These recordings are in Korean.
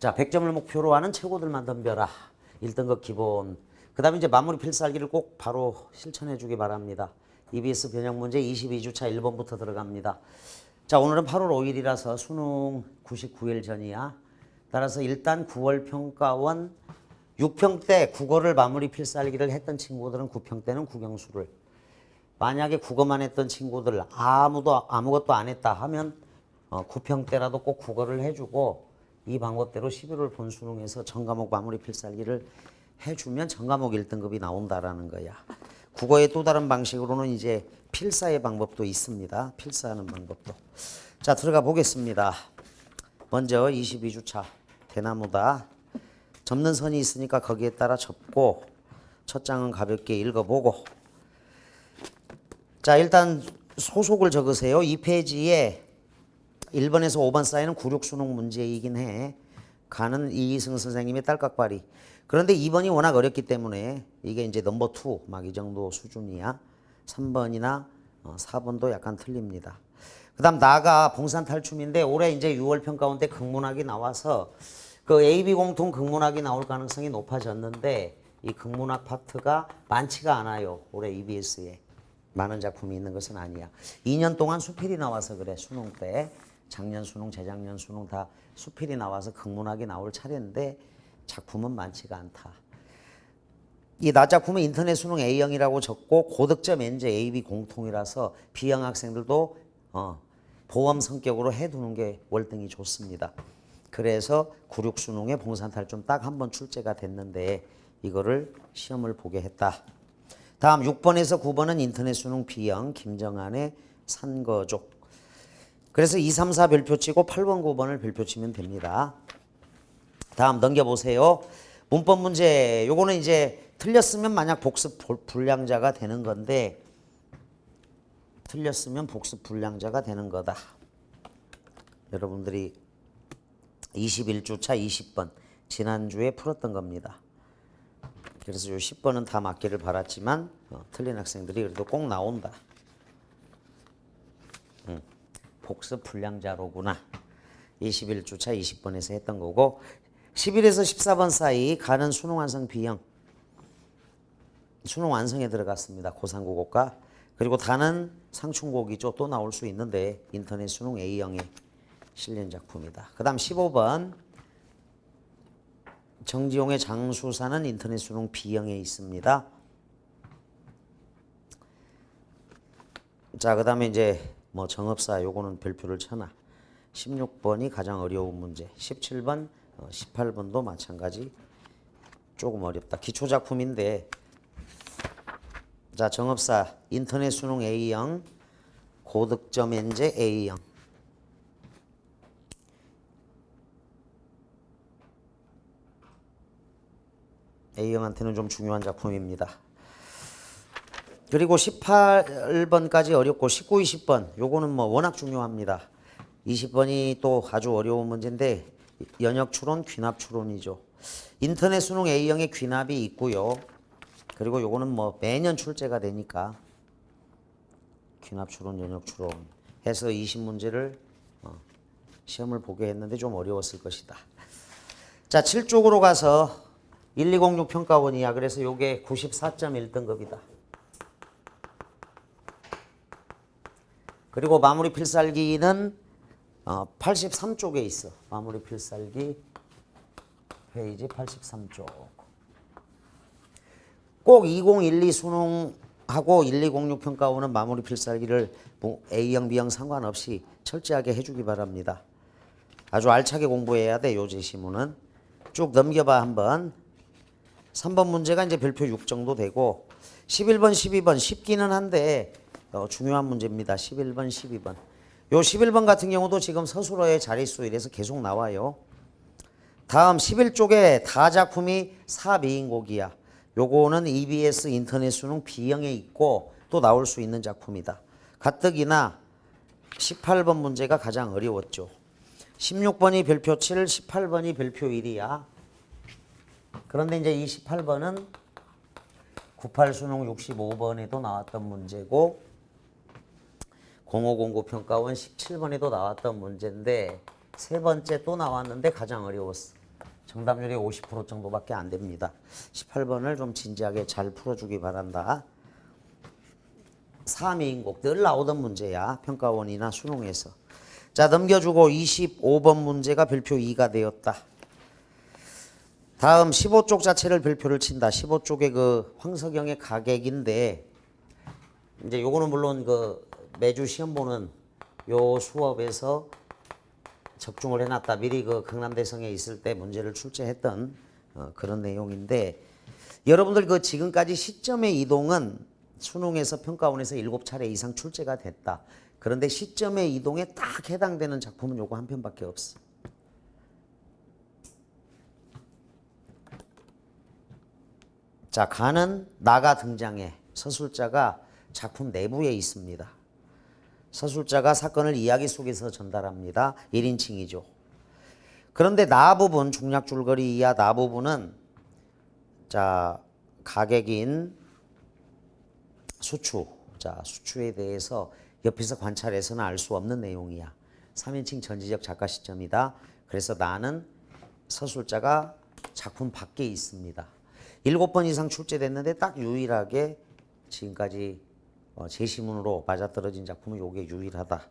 자, 100점을 목표로 하는 최고들만 덤벼라. 1등급 기본. 그 다음에 이제 마무리 필살기를 꼭 바로 실천해 주기 바랍니다. EBS 변형 문제 22주차 1번부터 들어갑니다. 자, 오늘은 8월 5일이라서 수능 99일 전이야. 따라서 일단 9월 평가원 6평 때 국어를 마무리 필살기를 했던 친구들은 9평 때는 국영수를, 만약에 국어만 했던 친구들 아무것도 안 했다 하면 9평 때라도 꼭 국어를 해주고, 이 방법대로 11월 본수능에서 전과목 마무리 필살기를 해주면 전과목 1등급이 나온다라는 거야. 국어의 또 다른 방식으로는 이제 필사의 방법도 있습니다. 필사하는 방법도. 자, 들어가 보겠습니다. 먼저 22주차 대나무다. 접는 선이 있으니까 거기에 따라 접고 첫 장은 가볍게 읽어보고. 자, 일단 소속을 적으세요. 이 페이지에 1번에서 5번 사이는 96 수능 문제이긴 해. 가는 이희승 선생님의 딸깍발이. 그런데 2번이 워낙 어렵기 때문에 이게 이제 넘버 2 막 이 정도 수준이야. 3번이나 4번도 약간 틀립니다. 그 다음 나가 봉산탈춤인데 올해 이제 6월 평가원 때 극문학이 나와서 그 AB 공통 극문학이 나올 가능성이 높아졌는데, 이 극문학 파트가 많지가 않아요. 올해 EBS에 많은 작품이 있는 것은 아니야. 2년 동안 수필이 나와서 그래. 수능 때 작년 수능, 재작년 수능 다 수필이 나와서 극문학이 나올 차례인데 작품은 많지가 않다. 이 나 작품은 인터넷 수능 A형이라고 적고 고득점 N제 AB 공통이라서 B형 학생들도 보험 성격으로 해두는 게 월등히 좋습니다. 그래서 96 수능에 봉산탈춤 딱 한 번 출제가 됐는데 이거를 시험을 보게 했다. 다음 6번에서 9번은 인터넷 수능 B형 김정한의 산거족. 그래서 2, 3, 4 별표 치고 8번, 9번을 별표 치면 됩니다. 다음 넘겨보세요. 문법 문제. 요거는 이제 틀렸으면 만약 복습 불량자가 되는 건데, 틀렸으면 복습 불량자가 되는 거다. 여러분들이 21주차 20번 지난주에 풀었던 겁니다. 그래서 요 10번은 다 맞기를 바랐지만 틀린 학생들이 그래도 꼭 나온다. 복습 불량자로구나. 21주차 20번에서 했던 거고, 11에서 14번 사이 가는 수능 완성 B형. 수능 완성에 들어갔습니다. 고상국어과. 그리고 다는 상충곡이죠. 또 나올 수 있는데 인터넷 수능 A형에 실린 작품이다. 그 다음 15번 정지용의 장수사는 인터넷 수능 B형에 있습니다. 자, 그 다음에 이제 뭐 정업사 요거는 별표를 쳐놔. 16번이 가장 어려운 문제. 17번, 18번도 마찬가지 조금 어렵다. 기초작품인데, 자, 정업사 인터넷 수능 A형 고득점 N제 A형. A형한테는 좀 중요한 작품입니다. 그리고 18번까지 어렵고 19, 20번 요거는 뭐 워낙 중요합니다. 20번이 또 아주 어려운 문제인데 연역 추론, 귀납 추론이죠. 인터넷 수능 A형에 귀납이 있고요. 그리고 요거는 뭐 매년 출제가 되니까 귀납 추론, 연역 추론 해서 20문제를 시험을 보게 했는데 좀 어려웠을 것이다. 자, 7쪽으로 가서 1206 평가원이야. 그래서 요게 94.1등급이다. 그리고 마무리 필살기는 83쪽에 있어. 마무리 필살기 페이지 83쪽. 꼭 2012 수능하고 1206 평가원은 마무리 필살기를 A형, B형 상관없이 철저하게 해주기 바랍니다. 아주 알차게 공부해야 돼. 요 제시문은. 쭉 넘겨봐 한번. 3번 문제가 이제 별표 6 정도 되고, 11번, 12번 쉽기는 한데 중요한 문제입니다. 11번, 12번. 요 11번 같은 경우도 지금 서술어의 자릿수 이래서 계속 나와요. 다음 11쪽에 다 작품이 4비인곡이야. 요거는 EBS 인터넷 수능 B형에 있고 또 나올 수 있는 작품이다. 가뜩이나 18번 문제가 가장 어려웠죠. 16번이 별표 7, 18번이 별표 1이야. 그런데 이제 이 18번은 98 수능 65번에도 나왔던 문제고 0509 평가원 17번에도 나왔던 문제인데 세 번째 또 나왔는데 가장 어려웠어. 정답률이 50% 정도밖에 안 됩니다. 18번을 좀 진지하게 잘 풀어주기 바란다. 3인곡 늘 나오던 문제야. 평가원이나 수능에서. 자, 넘겨주고 25번 문제가 별표 2가 되었다. 다음 15쪽 자체를 별표를 친다. 15쪽의 그 황석영의 가객인데 이제 요거는 물론 그 매주 시험 보는 요 수업에서 적중을 해놨다. 미리 그 강남대성에 있을 때 문제를 출제했던 그런 내용인데 여러분들 그 지금까지 시점의 이동은 수능에서 평가원에서 7차례 이상 출제가 됐다. 그런데 시점의 이동에 딱 해당되는 작품은 요거 한 편밖에 없어. 자, 가는 나가 등장해. 서술자가 작품 내부에 있습니다. 서술자가 사건을 이야기 속에서 전달합니다. 1인칭이죠. 그런데 나 부분, 중략 줄거리 이하 나 부분은 자, 가객인 수추. 자, 수추에 대해서 옆에서 관찰해서는 알 수 없는 내용이야. 3인칭 전지적 작가 시점이다. 그래서 나는 서술자가 작품 밖에 있습니다. 7번 이상 출제됐는데 딱 유일하게 지금까지 제시문으로 맞아떨어진 작품은 요게 유일하다.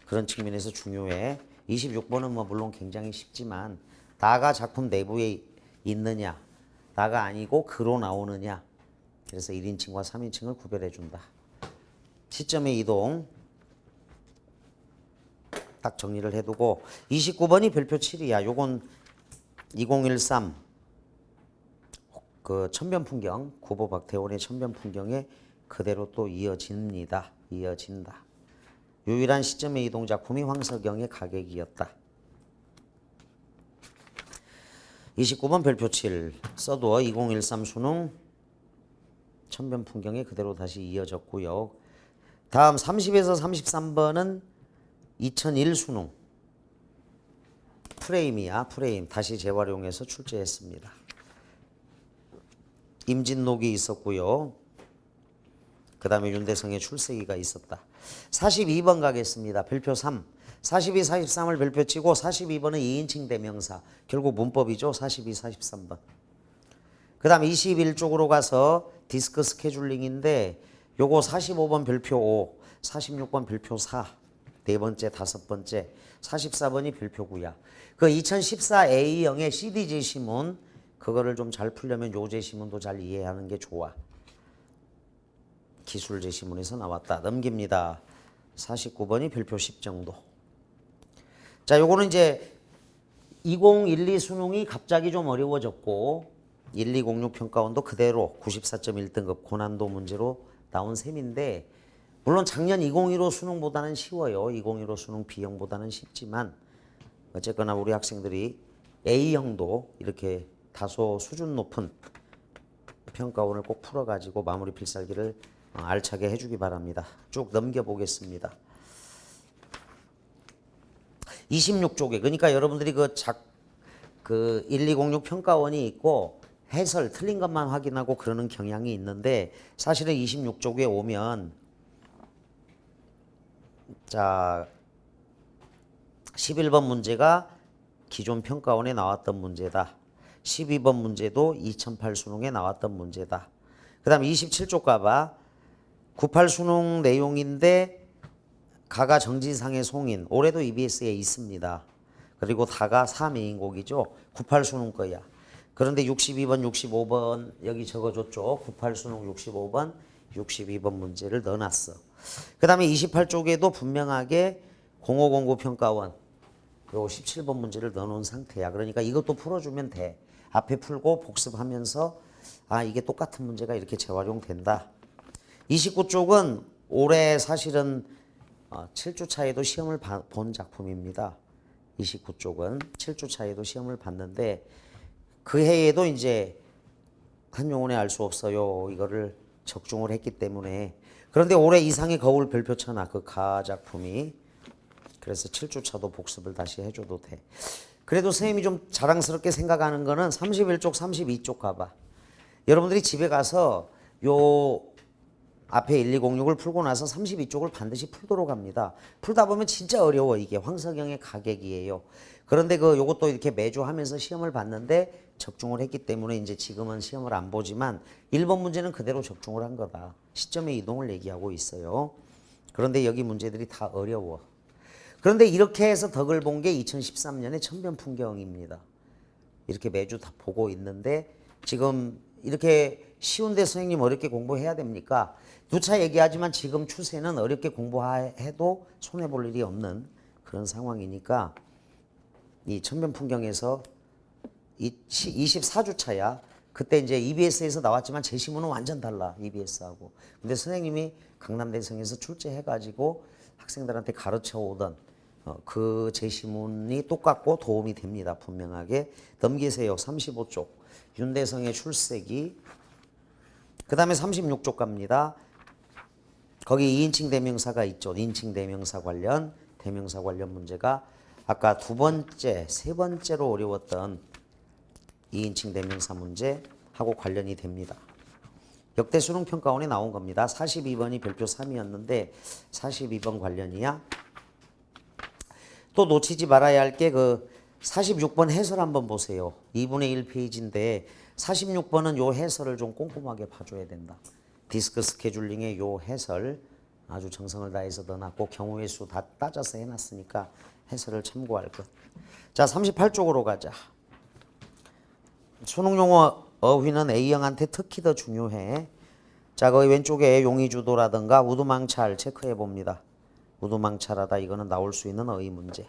그런 측면에서 중요해. 26번은 뭐 물론 굉장히 쉽지만 나가 작품 내부에 있느냐 나가 아니고 그로 나오느냐. 그래서 1인칭과 3인칭을 구별해 준다. 시점의 이동 딱 정리를 해두고 29번이 별표 7이야. 요건 2013 그 천변풍경 구보 박태원의 천변풍경에 그대로 또 이어집니다. 이어진다. 유일한 시점의 이동 작품이 황석영의 가객이었다. 29번 별표 7 써두어 2013 수능 천변풍경에 그대로 다시 이어졌고요. 다음 30에서 33번은 2001 수능 프레임이야. 프레임 다시 재활용해서 출제했습니다. 임진록이 있었고요. 그 다음에 윤대성의 출세기가 있었다. 42번 가겠습니다. 별표 3. 42, 43을 별표 치고 42번은 2인칭 대명사. 결국 문법이죠. 42, 43번. 그 다음 21쪽으로 가서 디스크 스케줄링인데 요거 45번 별표 5, 46번 별표 4. 네 번째, 다섯 번째. 44번이 별표 9야. 그 2014 A형의 CD 제시문 그거를 좀 잘 풀려면 요 제시문도 잘 이해하는 게 좋아. 기술 제시문에서 나왔다. 넘깁니다. 49번이 별표 10 정도. 자, 요거는 이제 2012 수능이 갑자기 좀 어려워졌고 1206 평가원도 그대로 94.1등급 고난도 문제로 나온 셈인데 물론 작년 2015 수능보다는 쉬워요. 2015 수능 B형보다는 쉽지만 어쨌거나 우리 학생들이 A형도 이렇게 다소 수준 높은 평가원을 꼭 풀어가지고 마무리 필살기를 알차게 해주기 바랍니다. 쭉 넘겨보겠습니다. 26쪽에 그러니까 여러분들이 그 1206 평가원이 있고 해설 틀린 것만 확인하고 그러는 경향이 있는데 사실은 26쪽에 오면 자 11번 문제가 기존 평가원에 나왔던 문제다. 12번 문제도 2008 수능에 나왔던 문제다. 그 다음 27쪽 가봐. 98 수능 내용인데 가가 정진상의 송인. 올해도 EBS에 있습니다. 그리고 다가 3인곡이죠. 98 수능 거야. 그런데 62번, 65번 여기 적어줬죠. 98 수능 65번, 62번 문제를 넣어놨어. 그 다음에 28쪽에도 분명하게 0509 평가원 요 17번 문제를 넣어놓은 상태야. 그러니까 이것도 풀어주면 돼. 앞에 풀고 복습하면서 아 이게 똑같은 문제가 이렇게 재활용된다. 29쪽은 올해 사실은 7주 차에도 시험을 본 작품입니다. 29쪽은 7주 차에도 시험을 봤는데 그 해에도 이제 한용운에 알 수 없어요. 이거를 적중을 했기 때문에 그런데 올해 이상의 거울 별표 쳐놔. 그 가 작품이. 그래서 7주 차도 복습을 다시 해줘도 돼. 그래도 선생님이 좀 자랑스럽게 생각하는 거는 31쪽, 32쪽 가봐. 여러분들이 집에 가서 요 앞에 1206을 풀고 나서 32쪽을 반드시 풀도록 합니다. 풀다 보면 진짜 어려워. 이게 황석영의 가객이에요. 그런데 요것도 이렇게 매주 하면서 시험을 봤는데 적중을 했기 때문에 이제 지금은 시험을 안 보지만 1번 문제는 그대로 적중을 한 거다. 시점의 이동을 얘기하고 있어요. 그런데 여기 문제들이 다 어려워. 그런데 이렇게 해서 덕을 본 게 2013년의 천변풍경입니다. 이렇게 매주 다 보고 있는데 지금 이렇게 쉬운데 선생님 어렵게 공부해야 됩니까? 누차 얘기하지만 지금 추세는 어렵게 공부해도 손해볼 일이 없는 그런 상황이니까 이 천변풍경에서 24주차야. 그때 이제 EBS에서 나왔지만 제시문은 완전 달라. EBS하고. 근데 선생님이 강남대성에서 출제해가지고 학생들한테 가르쳐 오던 그 제시문이 똑같고 도움이 됩니다. 분명하게. 넘기세요. 35쪽. 윤대성의 출세기. 그 다음에 36쪽 갑니다. 거기 2인칭 대명사가 있죠. 2인칭 대명사 관련 문제가 아까 두 번째, 세 번째로 어려웠던 2인칭 대명사 문제하고 관련이 됩니다. 역대 수능평가원에 나온 겁니다. 42번이 별표 3이었는데 42번 관련이야. 또 놓치지 말아야 할 게 46번 해설 한번 보세요. 2분의 1페이지인데 46번은 요 해설을 좀 꼼꼼하게 봐줘야 된다. 디스크 스케줄링의 요 해설 아주 정성을 다해서 넣어놨고 경우의 수 다 따져서 해놨으니까 해설을 참고할 것. 자, 38쪽으로 가자. 수능용어 어휘는 A형한테 특히 더 중요해. 자, 거기 왼쪽에 용의주도라든가 우두망찰 체크해 봅니다. 우두망찰하다 이거는 나올 수 있는 어휘 문제.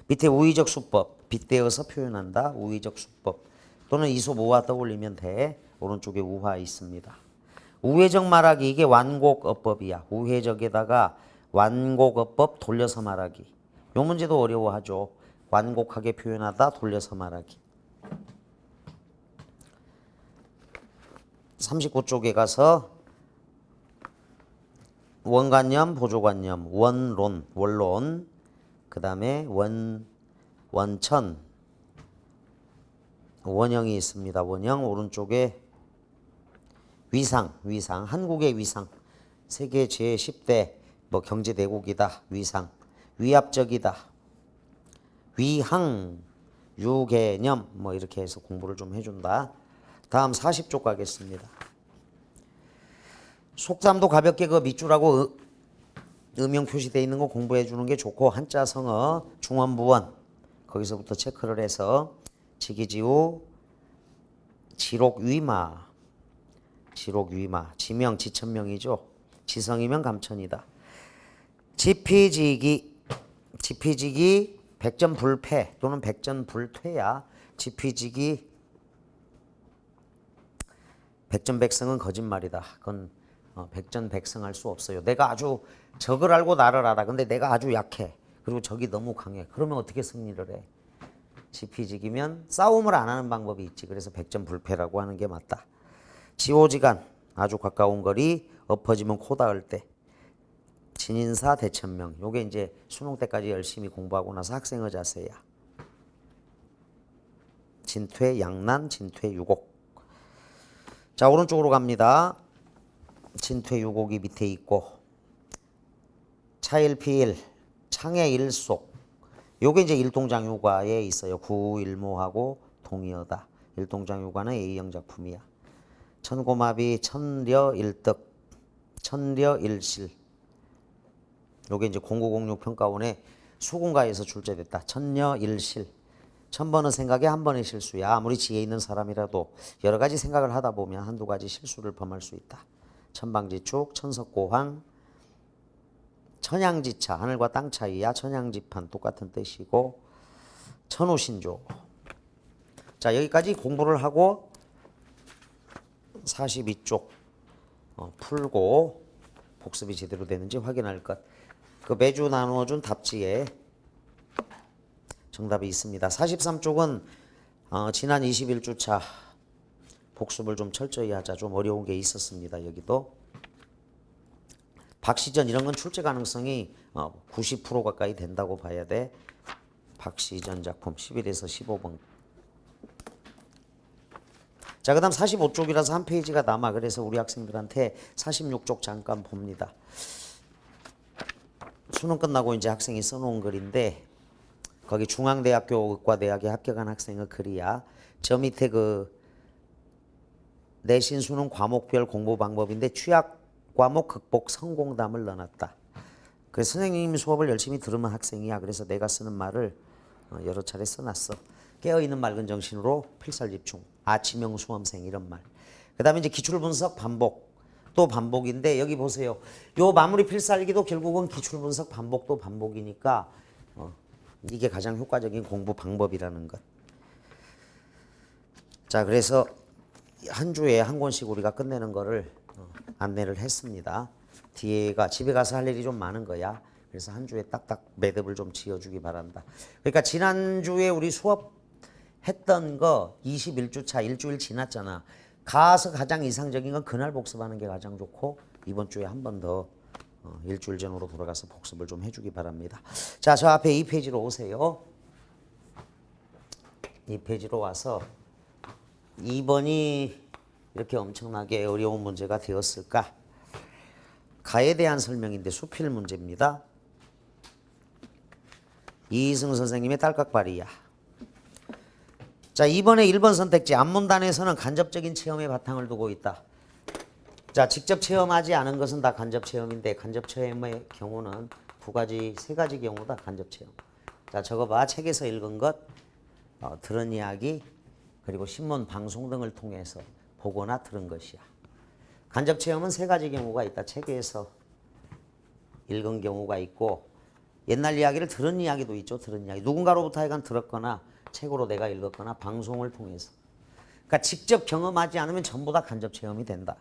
밑에 우의적 수법, 빗대어서 표현한다. 우의적 수법 또는 이소모와 떠올리면 돼. 오른쪽에 우화 있습니다. 우회적 말하기 이게 완곡어법이야. 우회적에다가 완곡어법 돌려서 말하기. 요 문제도 어려워하죠. 완곡하게 표현하다 돌려서 말하기. 39쪽에 가서 원관념, 보조관념, 원론, 원론, 그 다음에 원천, 원형이 있습니다. 원형 오른쪽에 위상, 한국의 위상, 세계 제10대 뭐 경제대국이다. 위상, 위압적이다. 위항, 유개념 뭐 이렇게 해서 공부를 좀 해준다. 다음 40쪽 가겠습니다. 속담도 가볍게 밑줄하고 음영 표시되어 있는 거 공부해 주는 게 좋고 한자 성어 중원부원 거기서부터 체크를 해서 지기지우 지록위마 지명 지천명이죠. 지성이면 감천이다. 지피지기 백전불패 또는 백전불퇴야. 지피지기 백전백승은 거짓말이다. 그건 백전백승할 수 없어요. 내가 아주 적을 알고 나를 알아. 근데 내가 아주 약해. 그리고 적이 너무 강해. 그러면 어떻게 승리를 해? 지피지기면 싸움을 안 하는 방법이 있지. 그래서 백전불패라고 하는 게 맞다. 지오지간 아주 가까운 거리 엎어지면 코 닿을 때. 진인사 대천명 요게 이제 수능 때까지 열심히 공부하고 나서 학생의 자세야. 진퇴 양난 진퇴 유곡. 자, 오른쪽으로 갑니다. 진퇴 유곡이 밑에 있고 차일피일 창의 일속 요게 이제 일동장유과에 있어요. 구일모하고 동의어다. 일동장유과는 A형 작품이야. 천고마비 천려일득 천려일실 요게 이제 0906 평가원의 수군가에서 출제됐다. 천려일실. 천번의 생각에 한 번의 실수야. 아무리 지혜 있는 사람이라도 여러 가지 생각을 하다 보면 한두 가지 실수를 범할 수 있다. 천방지축, 천석고황, 천양지차, 하늘과 땅 차이야. 천양지판 똑같은 뜻이고 천우신조. 자, 여기까지 공부를 하고 42쪽 풀고 복습이 제대로 되는지 확인할 것. 그 매주 나누어준 답지에 정답이 있습니다. 43쪽은 지난 21주차 복습을 좀 철저히 하자. 좀 어려운 게 있었습니다. 여기도 박시전 이런 건 출제 가능성이 90% 가까이 된다고 봐야 돼. 박시전 작품 11에서 15번. 자, 그 다음 45쪽이라서 한 페이지가 남아. 그래서 우리 학생들한테 46쪽 잠깐 봅니다. 수능 끝나고 이제 학생이 써놓은 글인데 거기 중앙대학교 의과대학에 합격한 학생의 글이야. 저 밑에 그 내신 수능 과목별 공부 방법인데 취약 과목 극복 성공담을 넣어놨다. 그래서 선생님이 수업을 열심히 들으면 학생이야. 그래서 내가 쓰는 말을 여러 차례 써놨어. 깨어있는 맑은 정신으로 필살집중. 아침형 수험생 이런 말. 그 다음에 이제 기출분석 반복. 또 반복인데 여기 보세요. 요 마무리 필살기도 결국은 기출분석 반복도 반복이니까 이게 가장 효과적인 공부 방법이라는 것. 자, 그래서 한 주에 한 권씩 우리가 끝내는 거를 안내를 했습니다. 뒤에가 집에 가서 할 일이 좀 많은 거야. 그래서 한 주에 딱딱 매듭을 좀 지어주기 바란다. 그러니까 지난주에 우리 수업했던 거 21주차 일주일 지났잖아. 가서 가장 이상적인 건 그날 복습하는 게 가장 좋고 이번 주에 한 번 더 일주일 전으로 돌아가서 복습을 좀 해주기 바랍니다. 자, 저 앞에 2페이지로 오세요. 2페이지로 와서 2번이 이렇게 엄청나게 어려운 문제가 되었을까? 가에 대한 설명인데 수필 문제입니다. 이희승 선생님의 딸깍발이야. 자, 이번에 1번 선택지 안문단에서는 간접적인 체험에 바탕을 두고 있다. 자, 직접 체험하지 않은 것은 다 간접 체험인데 간접 체험의 경우는 세 가지 경우다. 간접 체험. 자, 저거 봐. 책에서 읽은 것, 들은 이야기, 그리고 신문, 방송 등을 통해서 보거나 들은 것이야. 간접 체험은 세 가지 경우가 있다. 책에서 읽은 경우가 있고 옛날 이야기를 들은 이야기도 있죠. 들은 이야기. 누군가로부터 하여간 들었거나 책으로 내가 읽었거나 방송을 통해서. 그러니까 직접 경험하지 않으면 전부 다 간접 체험이 된다.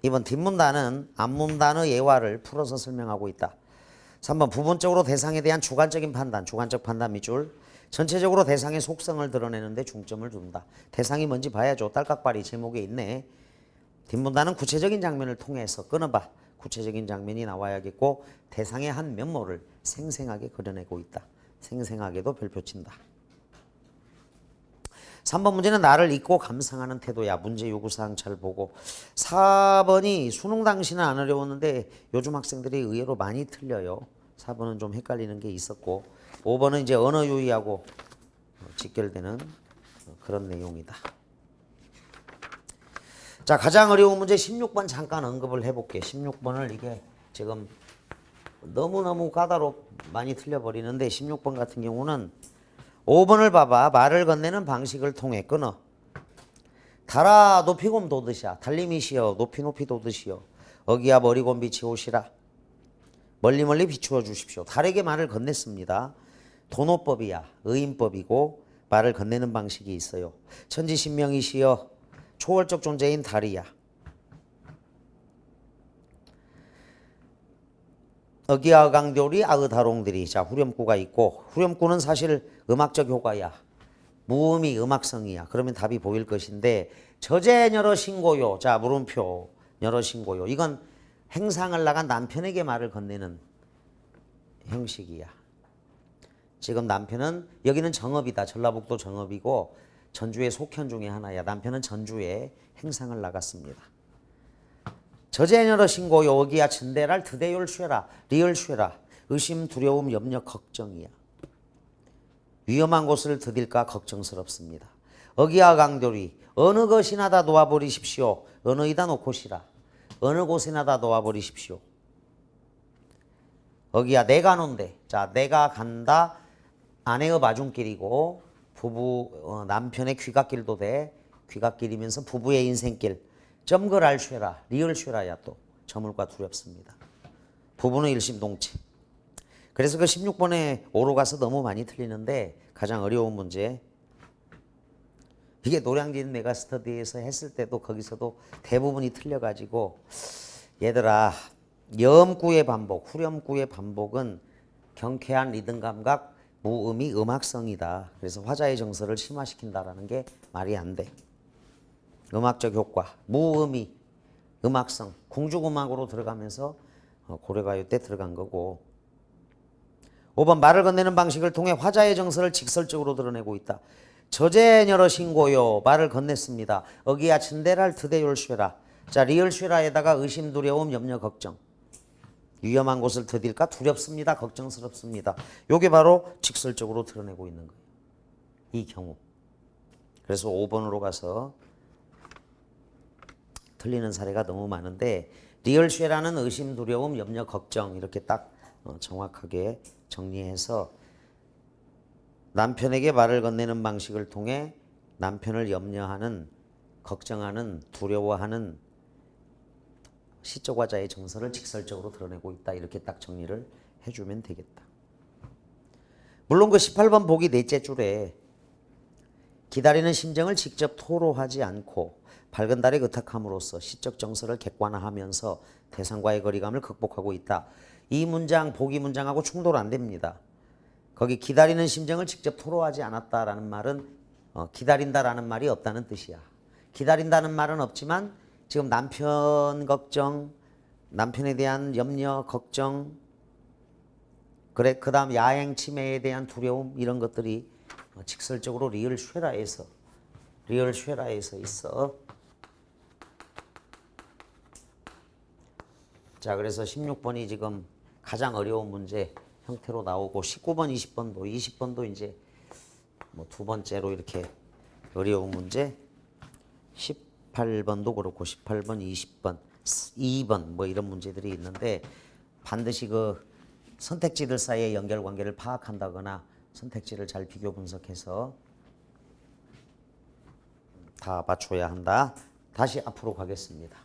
이번 뒷문단은 앞문단의 예화를 풀어서 설명하고 있다. 3번 부분적으로 대상에 대한 주관적인 판단, 주관적 판단 밑줄. 전체적으로 대상의 속성을 드러내는데 중점을 둔다. 대상이 뭔지 봐야죠. 딸깍발이 제목에 있네. 뒷문단은 구체적인 장면을 통해서 끊어봐. 구체적인 장면이 나와야겠고 대상의 한 면모를 생생하게 그려내고 있다. 생생하게도 별표 친다. 3번 문제는 나를 잊고 감상하는 태도야. 문제 요구사항 잘 보고. 4번이 수능 당시는 안 어려웠는데 요즘 학생들이 의외로 많이 틀려요. 4번은 좀 헷갈리는 게 있었고 5번은 이제 언어 유희하고 직결되는 그런 내용이다. 자, 가장 어려운 문제 16번 잠깐 언급을 해볼게. 16번을 이게 지금 너무너무 까다롭 많이 틀려버리는데 16번 같은 경우는 5번을 봐봐. 말을 건네는 방식을 통해 끊어. 달아 높이곰 도듯이야. 달림이시여 높이 높이 도듯이여. 어기야 머리곰 비치오시라. 멀리 멀리 비추어 주십시오. 달에게 말을 건넸습니다. 도노법이야. 의인법이고 말을 건네는 방식이 있어요. 천지신명이시여 초월적 존재인 달이야. 어기야 강돌이 아으다롱들이. 자, 후렴구가 있고 후렴구는 사실 음악적 효과야. 무음이 음악성이야. 그러면 답이 보일 것인데 저제녀러 신고요. 자, 물음표 녀러 신고요. 이건 행상을 나간 남편에게 말을 건네는 형식이야. 지금 남편은 여기는 정읍이다. 전라북도 정읍이고 전주의 속현 중에 하나야. 남편은 전주에 행상을 나갔습니다. 저제녀러 신고요. 어기야 천대랄 드대율 쉐라. 리얼 쉐라. 의심 두려움 염려 걱정이야. 위험한 곳을 드딜까 걱정스럽습니다. 어기야 강돌이 어느 것이나 다 놓아버리십시오. 어느 이다 놓고시라. 어느 곳이나 다 놓아버리십시오. 어기야 내가 논대. 자, 내가 간다. 아내의 마중길이고 부부 남편의 귀갓길도 돼. 귀갓길이면서 부부의 인생길. 점걸 쉐라. 리얼 쉐라야. 또 저물과 두렵습니다. 부부는 일심동체. 그래서 그 16번에 오로 가서 너무 많이 틀리는데 가장 어려운 문제. 이게 노량진 메가스터디에서 했을 때도 거기서도 대부분이 틀려가지고 얘들아 염구의 반복, 후렴구의 반복은 경쾌한 리듬 감각, 무음이 음악성이다. 그래서 화자의 정서를 심화시킨다라는 게 말이 안 돼. 음악적 효과, 무음이 음악성, 궁중음악으로 들어가면서 고려가요 때 들어간 거고. 5번 말을 건네는 방식을 통해 화자의 정서를 직설적으로 드러내고 있다. 저제녀러 신고요. 말을 건넸습니다. 어기야 친대랄 트대율쉐라. 자, 리을쉐라에다가 의심, 두려움, 염려, 걱정. 위험한 곳을 드딜까 두렵습니다. 걱정스럽습니다. 요게 바로 직설적으로 드러내고 있는 거예요. 이 경우. 그래서 5번으로 가서 틀리는 사례가 너무 많은데 리얼쉐라는 의심, 두려움, 염려, 걱정 이렇게 딱 정확하게 정리해서 남편에게 말을 건네는 방식을 통해 남편을 염려하는, 걱정하는, 두려워하는 시적 화자의 정서를 직설적으로 드러내고 있다. 이렇게 딱 정리를 해주면 되겠다. 물론 그 18번 보기 넷째 줄에 기다리는 심정을 직접 토로하지 않고 밝은 달에 의탁함으로써 시적 정서를 객관화하면서 대상과의 거리감을 극복하고 있다. 이 문장, 보기 문장하고 충돌 안 됩니다. 거기 기다리는 심정을 직접 토로하지 않았다라는 말은 기다린다라는 말이 없다는 뜻이야. 기다린다는 말은 없지만 지금 남편 걱정, 남편에 대한 염려, 걱정, 그래 그 다음 야행 치매에 대한 두려움 이런 것들이 직설적으로 리얼쉐라에서 있어. 자, 그래서 16번이 지금 가장 어려운 문제 형태로 나오고 19번, 20번도 이제 뭐 두 번째로 이렇게 어려운 문제 18번도 그렇고 18번, 20번, 2번 뭐 이런 문제들이 있는데 반드시 그 선택지들 사이의 연결관계를 파악한다거나 선택지를 잘 비교 분석해서 다 맞춰야 한다. 다시 앞으로 가겠습니다.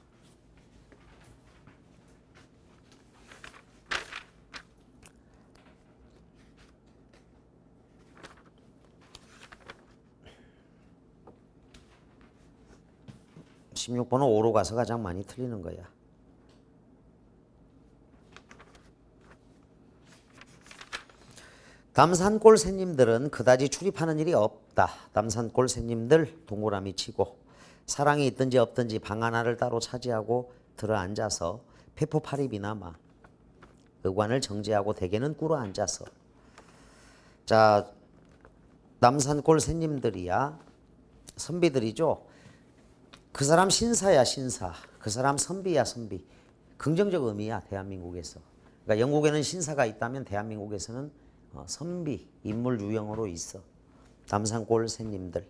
(16번은) 5로 가서 가장 많이 틀리는 거야. 담산골 새님들은 그다지 출입하는 일이 없다. 담산골 새님들 동그라미 치고 사랑이 있든지 없든지 방 하나를 따로 차지하고 들어앉아서 페포파립이나마 의관을 정지하고 대개는 꿇어 앉아서. 자, 남산골 새님들이야 선비들이죠. 그 사람 신사야 신사. 그 사람 선비야 선비. 긍정적 의미야 대한민국에서. 그러니까 영국에는 신사가 있다면 대한민국에서는 선비 인물 유형으로 있어. 남산골 새님들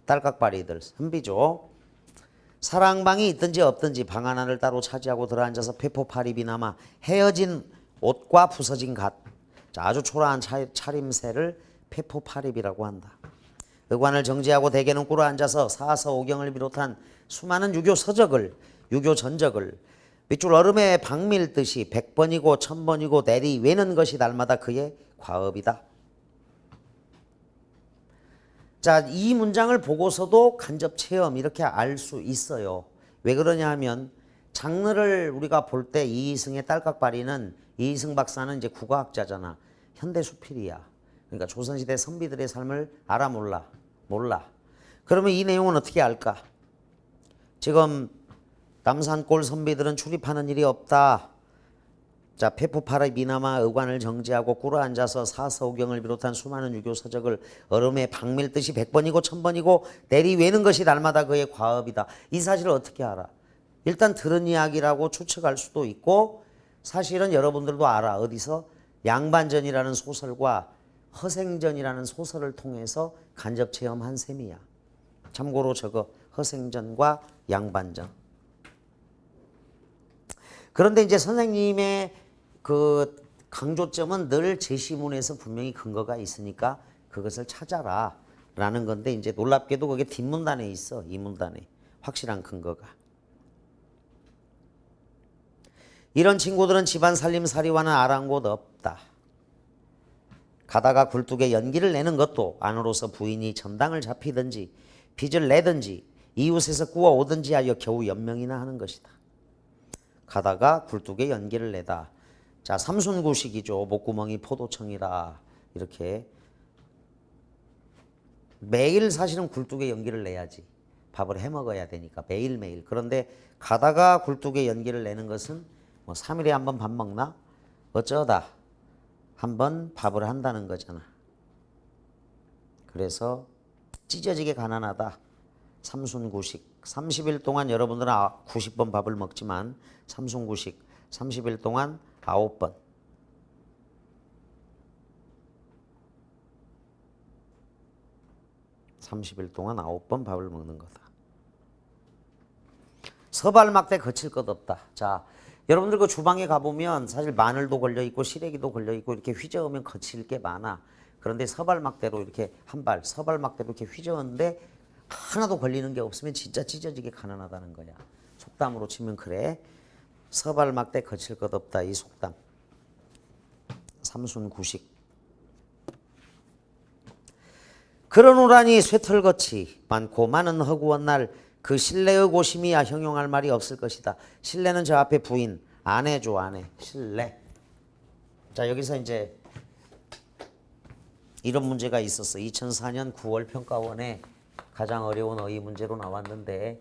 딸깍바리들 선비죠. 사랑방이 있든지 없든지 방 하나를 따로 차지하고 들어앉아서 페포파립이나마 헤어진 옷과 부서진 갓. 자, 아주 초라한 차림새를 페포파립이라고 한다. 의관을 정지하고 대개는 꿇어 앉아서 사서 오경을 비롯한 수많은 유교 서적을, 유교 전적을 밑줄 얼음에 박밀듯이 100번이고 1000번이고 내리 외는 것이 날마다 그의 과업이다. 자, 이 문장을 보고서도 간접 체험 이렇게 알 수 있어요. 왜 그러냐 하면 장르를 우리가 볼 때 이이승의 딸깍바리는 이이승 박사는 이제 국어학자잖아. 현대 수필이야. 그러니까 조선시대 선비들의 삶을 알아 몰라? 몰라. 그러면 이 내용은 어떻게 알까? 지금 남산골 선비들은 출입하는 일이 없다. 자, 페포파립이나마 의관을 정지하고 꿇어 앉아서 사서오경을 비롯한 수많은 유교 서적을 얼음에 박밀듯이 100번이고 1000번이고 내리 외는 것이 날마다 그의 과업이다. 이 사실을 어떻게 알아? 일단 들은 이야기라고 추측할 수도 있고 사실은 여러분들도 알아. 어디서? 양반전이라는 소설과 허생전이라는 소설을 통해서 간접 체험한 셈이야. 참고로 저거 허생전과 양반전. 그런데 이제 선생님의 그 강조점은 늘 제시문에서 분명히 근거가 있으니까 그것을 찾아라 라는 건데 이제 놀랍게도 그게 뒷문단에 있어. 이 문단에 확실한 근거가. 이런 친구들은 집안 살림살이와는 아랑곳 없다. 가다가 굴뚝에 연기를 내는 것도 안으로서 부인이 전당을 잡히든지 빚을 내든지 이웃에서 구워오든지 하여 겨우 연명이나 하는 것이다. 가다가 굴뚝에 연기를 내다. 자, 삼순구식이죠. 목구멍이 포도청이라 이렇게 매일 사실은 굴뚝에 연기를 내야지. 밥을 해먹어야 되니까 매일매일. 그런데 가다가 굴뚝에 연기를 내는 것은 뭐 3일에 한 번 밥 먹나? 어쩌다 한 번 밥을 한다는 거잖아. 그래서 찢어지게 가난하다. 삼순구식. 30일 동안 여러분들은 90번 밥을 먹지만 삼순구식. 30일 동안 9번. 30일 동안 9번 밥을 먹는 거다. 서발막대 거칠 것 없다. 자, 여러분들 그 주방에 가보면 사실 마늘도 걸려있고 시래기도 걸려있고 이렇게 휘저으면 거칠 게 많아. 그런데 서발막대로 이렇게 한 발, 서발막대로 이렇게 휘저었는데 하나도 걸리는 게 없으면 진짜 찢어지게 가난하다는 거야. 속담으로 치면 그래. 서발막대 거칠 것 없다. 이 속담. 삼순구식. 그러노라니 쇠털같이 많고 많은 허구한 날 그 신뢰의 고심이야 형용할 말이 없을 것이다. 신뢰는 저 앞에 부인, 아내죠, 아내. 신뢰. 자, 여기서 이제 이런 문제가 있었어. 2004년 9월 평가원에 가장 어려운 어휘 문제로 나왔는데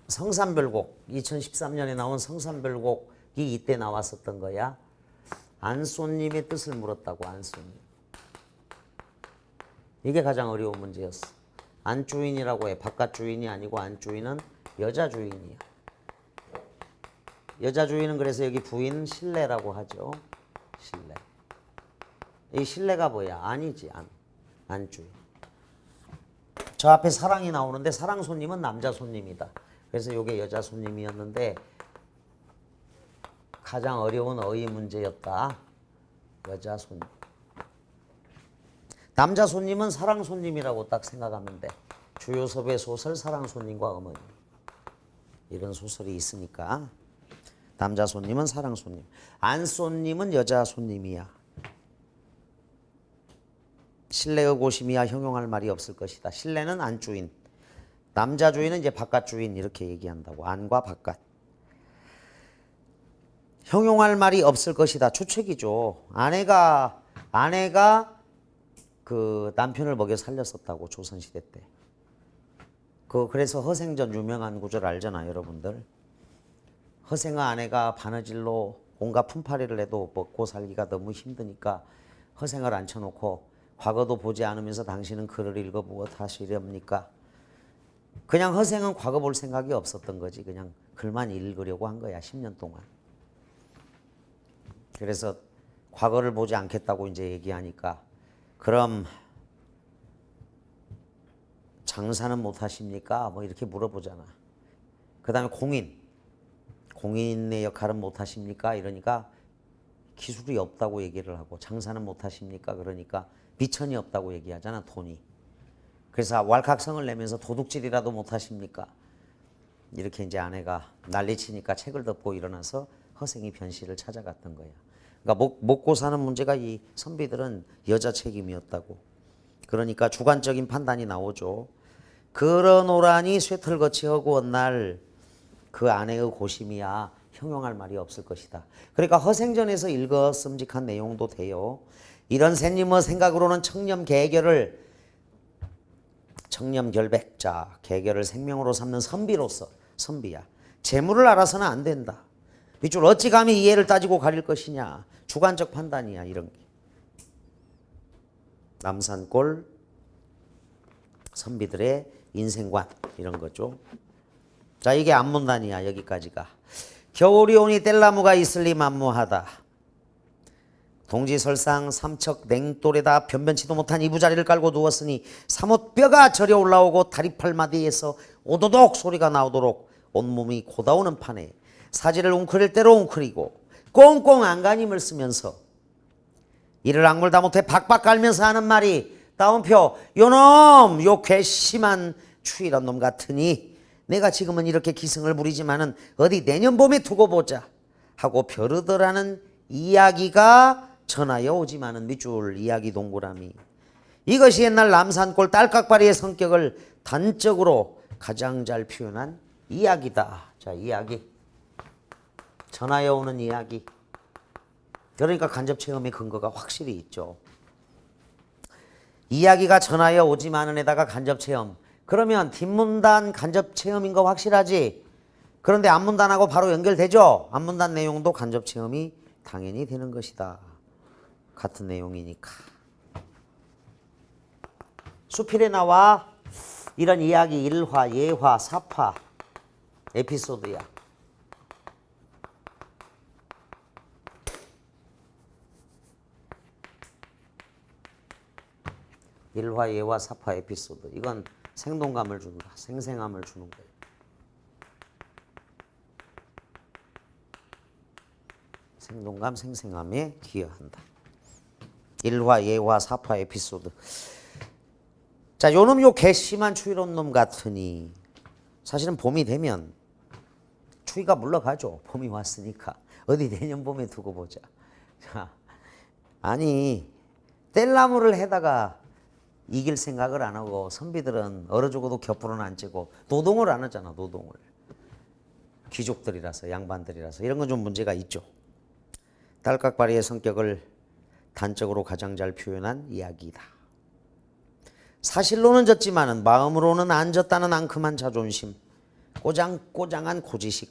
성산별곡, 2013년에 나온 성산별곡이 이때 나왔었던 거야. 안쏘님의 뜻을 물었다고. 안쏘님. 이게 가장 어려운 문제였어. 안주인이라고 해. 바깥 주인이 아니고 안주인은 여자 주인이야. 여자 주인은 그래서 여기 부인 신뢰라고 하죠. 신뢰. 이 신뢰가 뭐야? 아니지. 안주인. 저 앞에 사랑이 나오는데 사랑 손님은 남자 손님이다. 그래서 이게 여자 손님이었는데 가장 어려운 어휘 문제였다. 여자 손님. 남자 손님은 사랑 손님이라고 딱 생각하면 돼. 주요섭의 소설 사랑 손님과 어머니. 이런 소설이 있으니까 남자 손님은 사랑 손님. 안 손님은 여자 손님이야. 신뢰의 고심이야 형용할 말이 없을 것이다. 신뢰는 안주인. 남자 주인은 이제 바깥 주인 이렇게 얘기한다고. 안과 바깥. 형용할 말이 없을 것이다. 추측이죠. 아내가 그 남편을 먹여 살렸었다고 조선시대 때. 그래서 허생전 유명한 구절 알잖아 여러분들. 허생의 아내가 바느질로 온갖 품팔이를 해도 먹고 살기가 너무 힘드니까 허생을 앉혀놓고 과거도 보지 않으면서 당신은 글을 읽어보고 다시렵니까? 그냥 허생은 과거 볼 생각이 없었던 거지. 그냥 글만 읽으려고 한 거야 10년 동안. 그래서 과거를 보지 않겠다고 이제 얘기하니까 그럼 장사는 못 하십니까? 뭐 이렇게 물어보잖아. 그 다음에 공인의 역할은 못 하십니까? 이러니까 기술이 없다고 얘기를 하고 장사는 못 하십니까? 그러니까 미천이 없다고 얘기하잖아. 돈이. 그래서 왈칵성을 내면서 도둑질이라도 못 하십니까? 이렇게 이제 아내가 난리치니까 책을 덮고 일어나서 허생이 변씨를 찾아갔던 거야. 그러니까 먹고 사는 문제가 이 선비들은 여자 책임이었다고. 그러니까 주관적인 판단이 나오죠. 그러노라니 쇠털같이 허구한 날 그 아내의 고심이야 형용할 말이 없을 것이다. 그러니까 허생전에서 읽었음직한 내용도 돼요. 이런 샌님의 생각으로는 청렴결백. 자, 계결을 생명으로 삼는 선비로서 선비야. 재물을 알아서는 안 된다. 밑줄 어찌 감히 이해를 따지고 가릴 것이냐. 주관적 판단이야 이런 게. 남산골 선비들의 인생관 이런 거죠. 자, 이게 앞문단이야. 여기까지가. 겨울이 오니 뗄나무가 있을리 만무하다. 동지설상 삼척 냉돌에다 변변치도 못한 이부자리를 깔고 누웠으니 사뭇 뼈가 저려 올라오고 다리팔마디에서 오도독 소리가 나오도록 온몸이 고다오는 판에 사지를 웅크릴 대로 웅크리고 꽁꽁 안간힘을 쓰면서 이를 악물다 못해 박박 깔면서 하는 말이 따옴표 요놈 요 괘씸한 추일한 놈 같으니 내가 지금은 이렇게 기승을 부리지만은 어디 내년 봄에 두고 보자 하고 벼르더라는 이야기가 전하여 오지만은 밑줄 이야기 동그라미. 이것이 옛날 남산골 딸깍바리의 성격을 단적으로 가장 잘 표현한 이야기다. 자, 이야기. 전하여 오는 이야기. 그러니까 간접체험의 근거가 확실히 있죠. 이야기가 전하여 오지만은에다가 간접체험. 그러면 뒷문단 간접체험인 거 확실하지? 그런데 앞문단하고 바로 연결되죠? 앞문단 내용도 간접체험이 당연히 되는 것이다. 같은 내용이니까. 수필에 나와 이런 이야기 일화, 예화, 사파 에피소드야. 일화, 예화, 사파 에피소드. 이건 생동감을 준다. 생생함을 주는 거예요. 생동감, 생생함에 기여한다. 일화, 예화, 사파 에피소드. 자, 요놈 요 괘씸한 추위로운 놈 같으니 사실은 봄이 되면 추위가 물러가죠. 봄이 왔으니까. 어디 내년 봄에 두고 보자. 자, 아니 뗄나무를 해다가 이길 생각을 안 하고 선비들은 얼어 죽어도 겹불은 안 찌고 노동을 안 하잖아. 노동을. 귀족들이라서 양반들이라서 이런 건 좀 문제가 있죠. 딸깍바리의 성격을 단적으로 가장 잘 표현한 이야기다. 사실로는 졌지만은 마음으로는 안 졌다는 앙큼한 자존심, 꼬장꼬장한 고지식,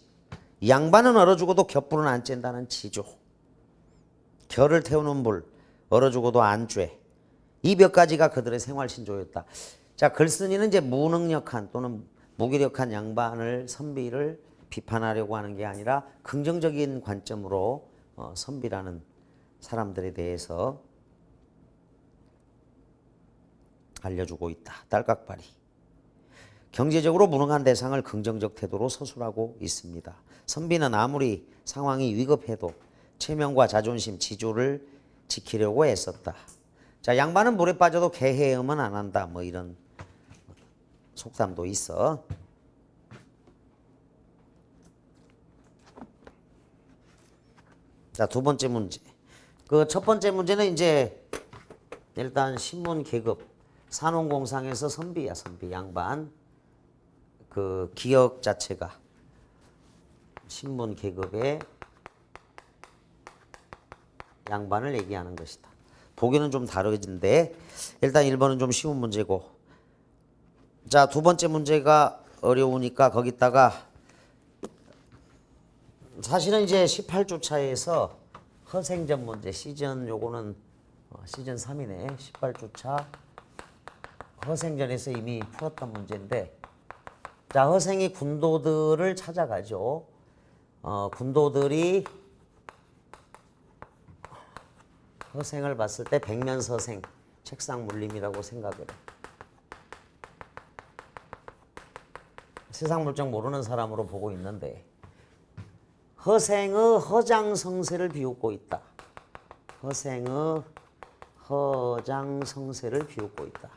양반은 얼어 죽어도 겹불은 안 찐다는 지조, 결을 태우는 불, 얼어 죽어도 안 쬐. 이 몇 가지가 그들의 생활 신조였다. 자, 글쓴이는 이제 무능력한 또는 무기력한 양반을 선비를 비판하려고 하는 게 아니라 긍정적인 관점으로 선비라는 사람들에 대해서 알려주고 있다. 딸깍바리. 경제적으로 무능한 대상을 긍정적 태도로 서술하고 있습니다. 선비는 아무리 상황이 위급해도 체면과 자존심, 지조를 지키려고 애썼다. 자, 양반은 물에 빠져도 개 헤엄은 안 한다. 뭐 이런 속담도 있어. 자, 두 번째 문제. 그 첫 번째 문제는 이제 일단 신문 계급, 산업공상에서 선비야, 선비, 양반. 그 기억 자체가 신문 계급의 양반을 얘기하는 것이다. 보기는 좀 다르긴데 일단 1번은 좀 쉬운 문제고, 자, 두 번째 문제가 어려우니까 거기다가 사실은 이제 18주차에서 허생전 문제 시즌 요거는 시즌 3이네. 18주차 허생전에서 이미 풀었던 문제인데, 자, 허생이 군도들을 찾아가죠. 군도들이 허생을 봤을 때 백면서생, 책상 물림이라고 생각을 해. 세상 물정 모르는 사람으로 보고 있는데 허생의 허장성세를 비웃고 있다. 허생의 허장성세를 비웃고 있다.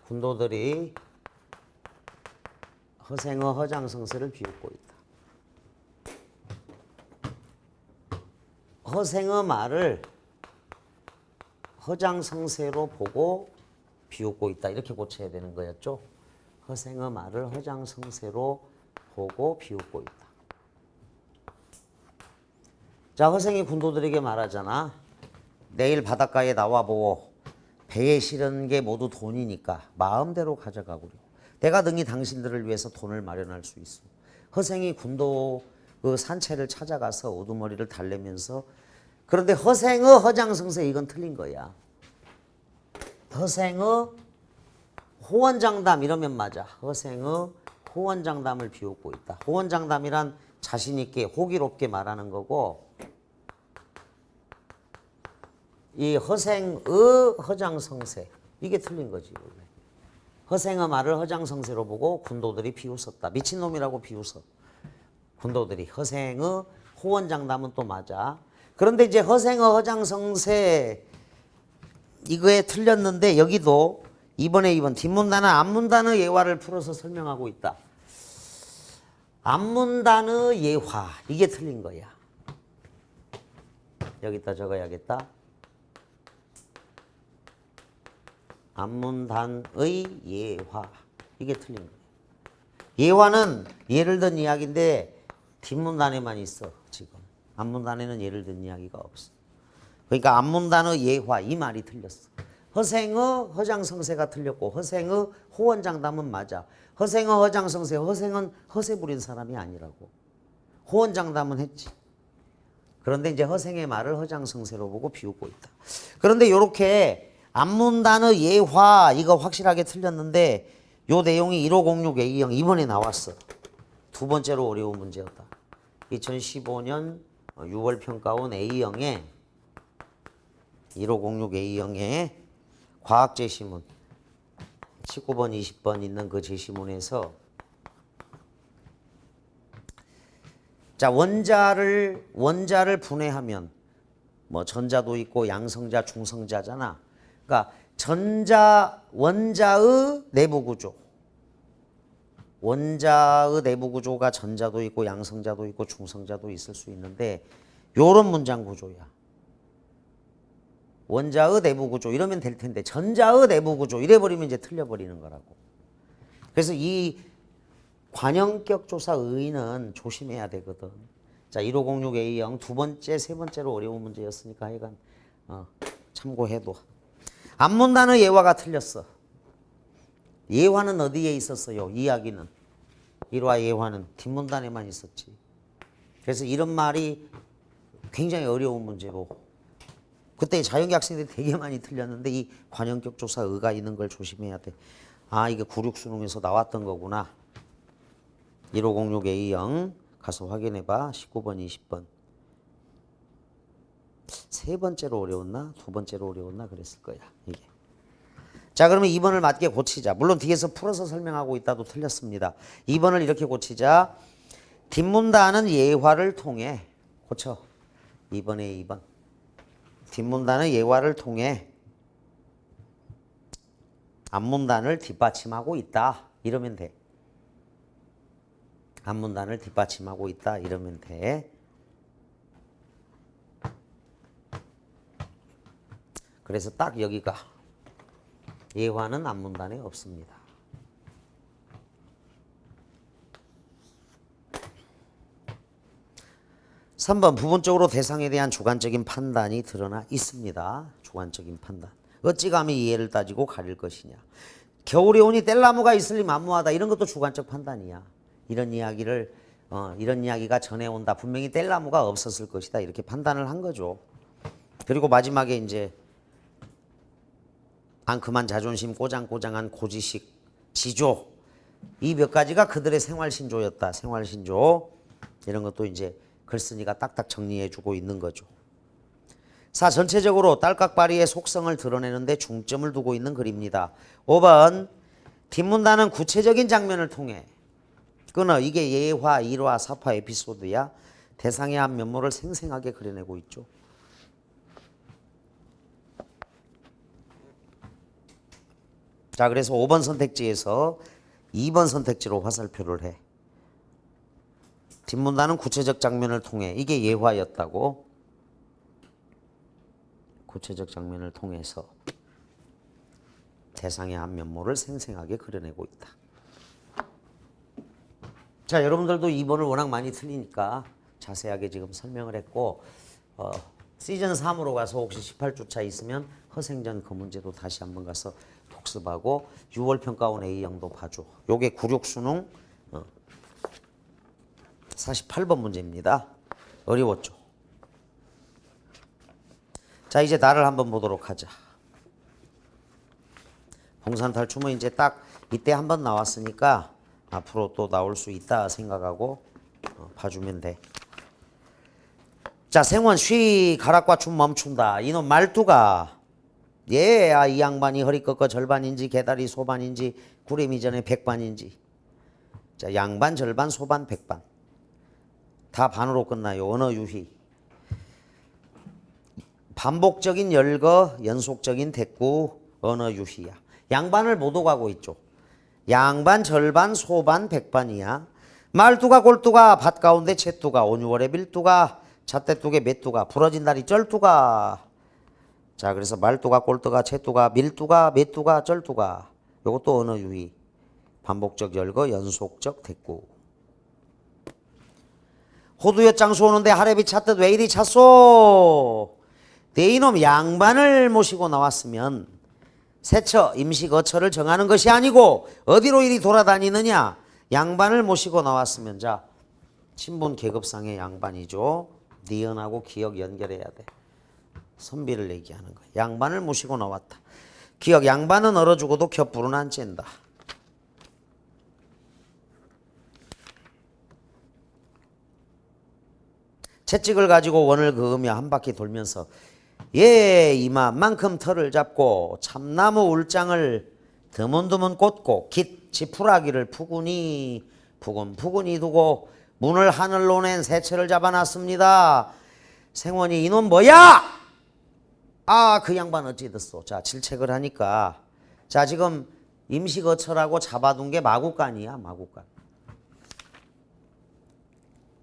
군도들이 허생의 허장성세를 비웃고 있다. 허생의 말을 허장성세로 보고 비웃고 있다. 이렇게 고쳐야 되는 거였죠. 허생의 말을 허장성세로 보고 비웃고 있다. 자, 허생이 군도들에게 말하잖아. 내일 바닷가에 나와보고 배에 실은 게 모두 돈이니까 마음대로 가져가구려. 내가 능히 당신들을 위해서 돈을 마련할 수 있어. 허생이 군도 그 산채를 찾아가서 우두머리를 달래면서, 그런데 허생의 허장성세 이건 틀린 거야. 허생의 호언장담 이러면 맞아. 허생의 호언장담을 비웃고 있다. 호언장담이란 자신 있게 호기롭게 말하는 거고, 이 허생의 허장성세 이게 틀린 거지. 원래. 허생의 말을 허장성세로 보고 군도들이 비웃었다. 미친놈이라고 비웃어. 군도들이. 허생의 호언장담은 또 맞아. 그런데 이제 허생의 허장성세 이거에 틀렸는데 여기도 2번에 2번 뒷문단은 앞문단의 예화를 풀어서 설명하고 있다. 앞문단의 예화 이게 틀린 거야. 여기다 적어야겠다. 앞문단의 예화 이게 틀린 거야. 예화는 예를 든 이야기인데 뒷문단에만 있어. 지금 앞문단에는 예를 든 이야기가 없어. 그러니까 앞문단의 예화 이 말이 틀렸어. 허생의 허장성세가 틀렸고 허생의 호언장담은 맞아. 허생의 허장성세, 허생은 허세 부린 사람이 아니라고. 호언장담은 했지. 그런데 이제 허생의 말을 허장성세로 보고 비웃고 있다. 그런데 이렇게 안문단의 예화 이거 확실하게 틀렸는데 요 내용이 1506A형 이번에 나왔어. 두 번째로 어려운 문제였다. 2015년 6월 평가원 A형에 1506A형에 과학 제시문 19번 20번 있는 그 제시문에서 자 원자를 분해하면 뭐 전자도 있고 양성자 중성자잖아. 그러니까 원자의 내부 구조. 원자의 내부 구조가 전자도 있고 양성자도 있고 중성자도 있을 수 있는데 요런 문장 구조야. 원자의 내부 구조 이러면 될 텐데 전자의 내부 구조 이래버리면 이제 틀려버리는 거라고. 그래서 이 관형격 조사 의의는 조심해야 되거든. 자 1506A형 두 번째 세 번째로 어려운 문제였으니까 하여간 참고해도. 안문단의 예화가 틀렸어. 예화는 어디에 있었어요? 이야기는. 일화 예화는 뒷문단에만 있었지. 그래서 이런 말이 굉장히 어려운 문제고 그때 자연계 학생들이 되게 많이 틀렸는데 이 관형격 조사 의가 있는 걸 조심해야 돼. 아 이게 96 수능에서 나왔던 거구나. 1506A형 가서 확인해봐. 19번 20번. 세 번째로 어려웠나? 두 번째로 어려웠나? 그랬을 거야 이게. 자 그러면 2번을 맞게 고치자. 물론 뒤에서 풀어서 설명하고 있다도 틀렸습니다. 2번을 이렇게 고치자. 뒷문단은 예화를 통해 고쳐. 2번에 2번. 뒷문단은 예화를 통해 앞문단을 뒷받침하고 있다. 이러면 돼. 앞문단을 뒷받침하고 있다. 이러면 돼. 그래서 딱 여기가 예화는 앞문단에 없습니다. (3번) 부분적으로 대상에 대한 주관적인 판단이 드러나 있습니다. 주관적인 판단. 어찌 감히 이해를 따지고 가릴 것이냐. 겨울에 오니 뗄나무가 있으리 만무하다. 이런 것도 주관적 판단이야. 이런 이야기가 전해온다. 분명히 뗄나무가 없었을 것이다. 이렇게 판단을 한 거죠. 그리고 마지막에 이제 앙큼한 자존심, 꼬장꼬장한 고지식, 지조 이 몇 가지가 그들의 생활신조였다. 생활신조 이런 것도 이제 글쓴이가 딱딱 정리해주고 있는 거죠. 4. 전체적으로 딸깍바리의 속성을 드러내는 데 중점을 두고 있는 글입니다. 5번 뒷문단은 구체적인 장면을 통해 끊어 이게 예화, 일화, 사파, 에피소드야. 대상의 한 면모를 생생하게 그려내고 있죠. 자 그래서 5번 선택지에서 2번 선택지로 화살표를 해. 뒷문단은 구체적 장면을 통해 이게 예화였다고. 구체적 장면을 통해서 대상의 한 면모를 생생하게 그려내고 있다. 자 여러분들도 2번을 워낙 많이 틀리니까 자세하게 지금 설명을 했고 시즌 3으로 가서 혹시 18주차 있으면 허생전 그 문제도 다시 한번 가서 복습하고 6월 평가원 A형도 봐줘. 요게 96 수능 48번 문제입니다. 어려웠죠. 자 이제 나를 한번 보도록 하자. 봉산탈춤은 이제 딱 이때 한번 나왔으니까 앞으로 또 나올 수 있다 생각하고 봐주면 돼. 자 생원 쉬 가락과 춤 멈춘다. 이놈 말투가 이 양반이 허리 꺾어 절반인지 개다리 소반인지 구레미 전에 백반인지. 자 양반 절반 소반 백반 다 반으로 끝나요. 언어 유희. 반복적인 열거 연속적인 대꾸 언어 유희야. 양반을 못 오가고 있죠. 양반 절반 소반 백반이야. 말두가 골두가 밭 가운데 채두가 온유월에 밀두가 잣대두개 맷두가 부러진 다리 쩔두가. 자 그래서 말두가 골두가 채두가 밀두가 맷두가 쩔두가. 요것도 언어 유희. 반복적 열거 연속적 대꾸. 호두엿 장수 오는데 하랩이 찼듯 왜 이리 찼소. 내 이놈 양반을 모시고 나왔으면 세처 임시거처를 정하는 것이 아니고 어디로 이리 돌아다니느냐. 양반을 모시고 나왔으면 자 신분 계급상의 양반이죠. 니은하고 기역 연결해야 돼. 선비를 얘기하는 거야. 양반을 모시고 나왔다. 기역 양반은 얼어죽어도 겹불은 안 찐다. 채찍을 가지고 원을 그으며 한 바퀴 돌면서 예 이만큼 털을 잡고 참나무 울장을 드문드문 꽂고 깃 지푸라기를 푸근히 두고 문을 하늘로 낸 새채를 잡아놨습니다. 생원이 이놈 뭐야? 아 그 양반 어찌 됐소? 자 질책을 하니까 자 지금 임시거처라고 잡아둔 게 마구간이야. 마구간.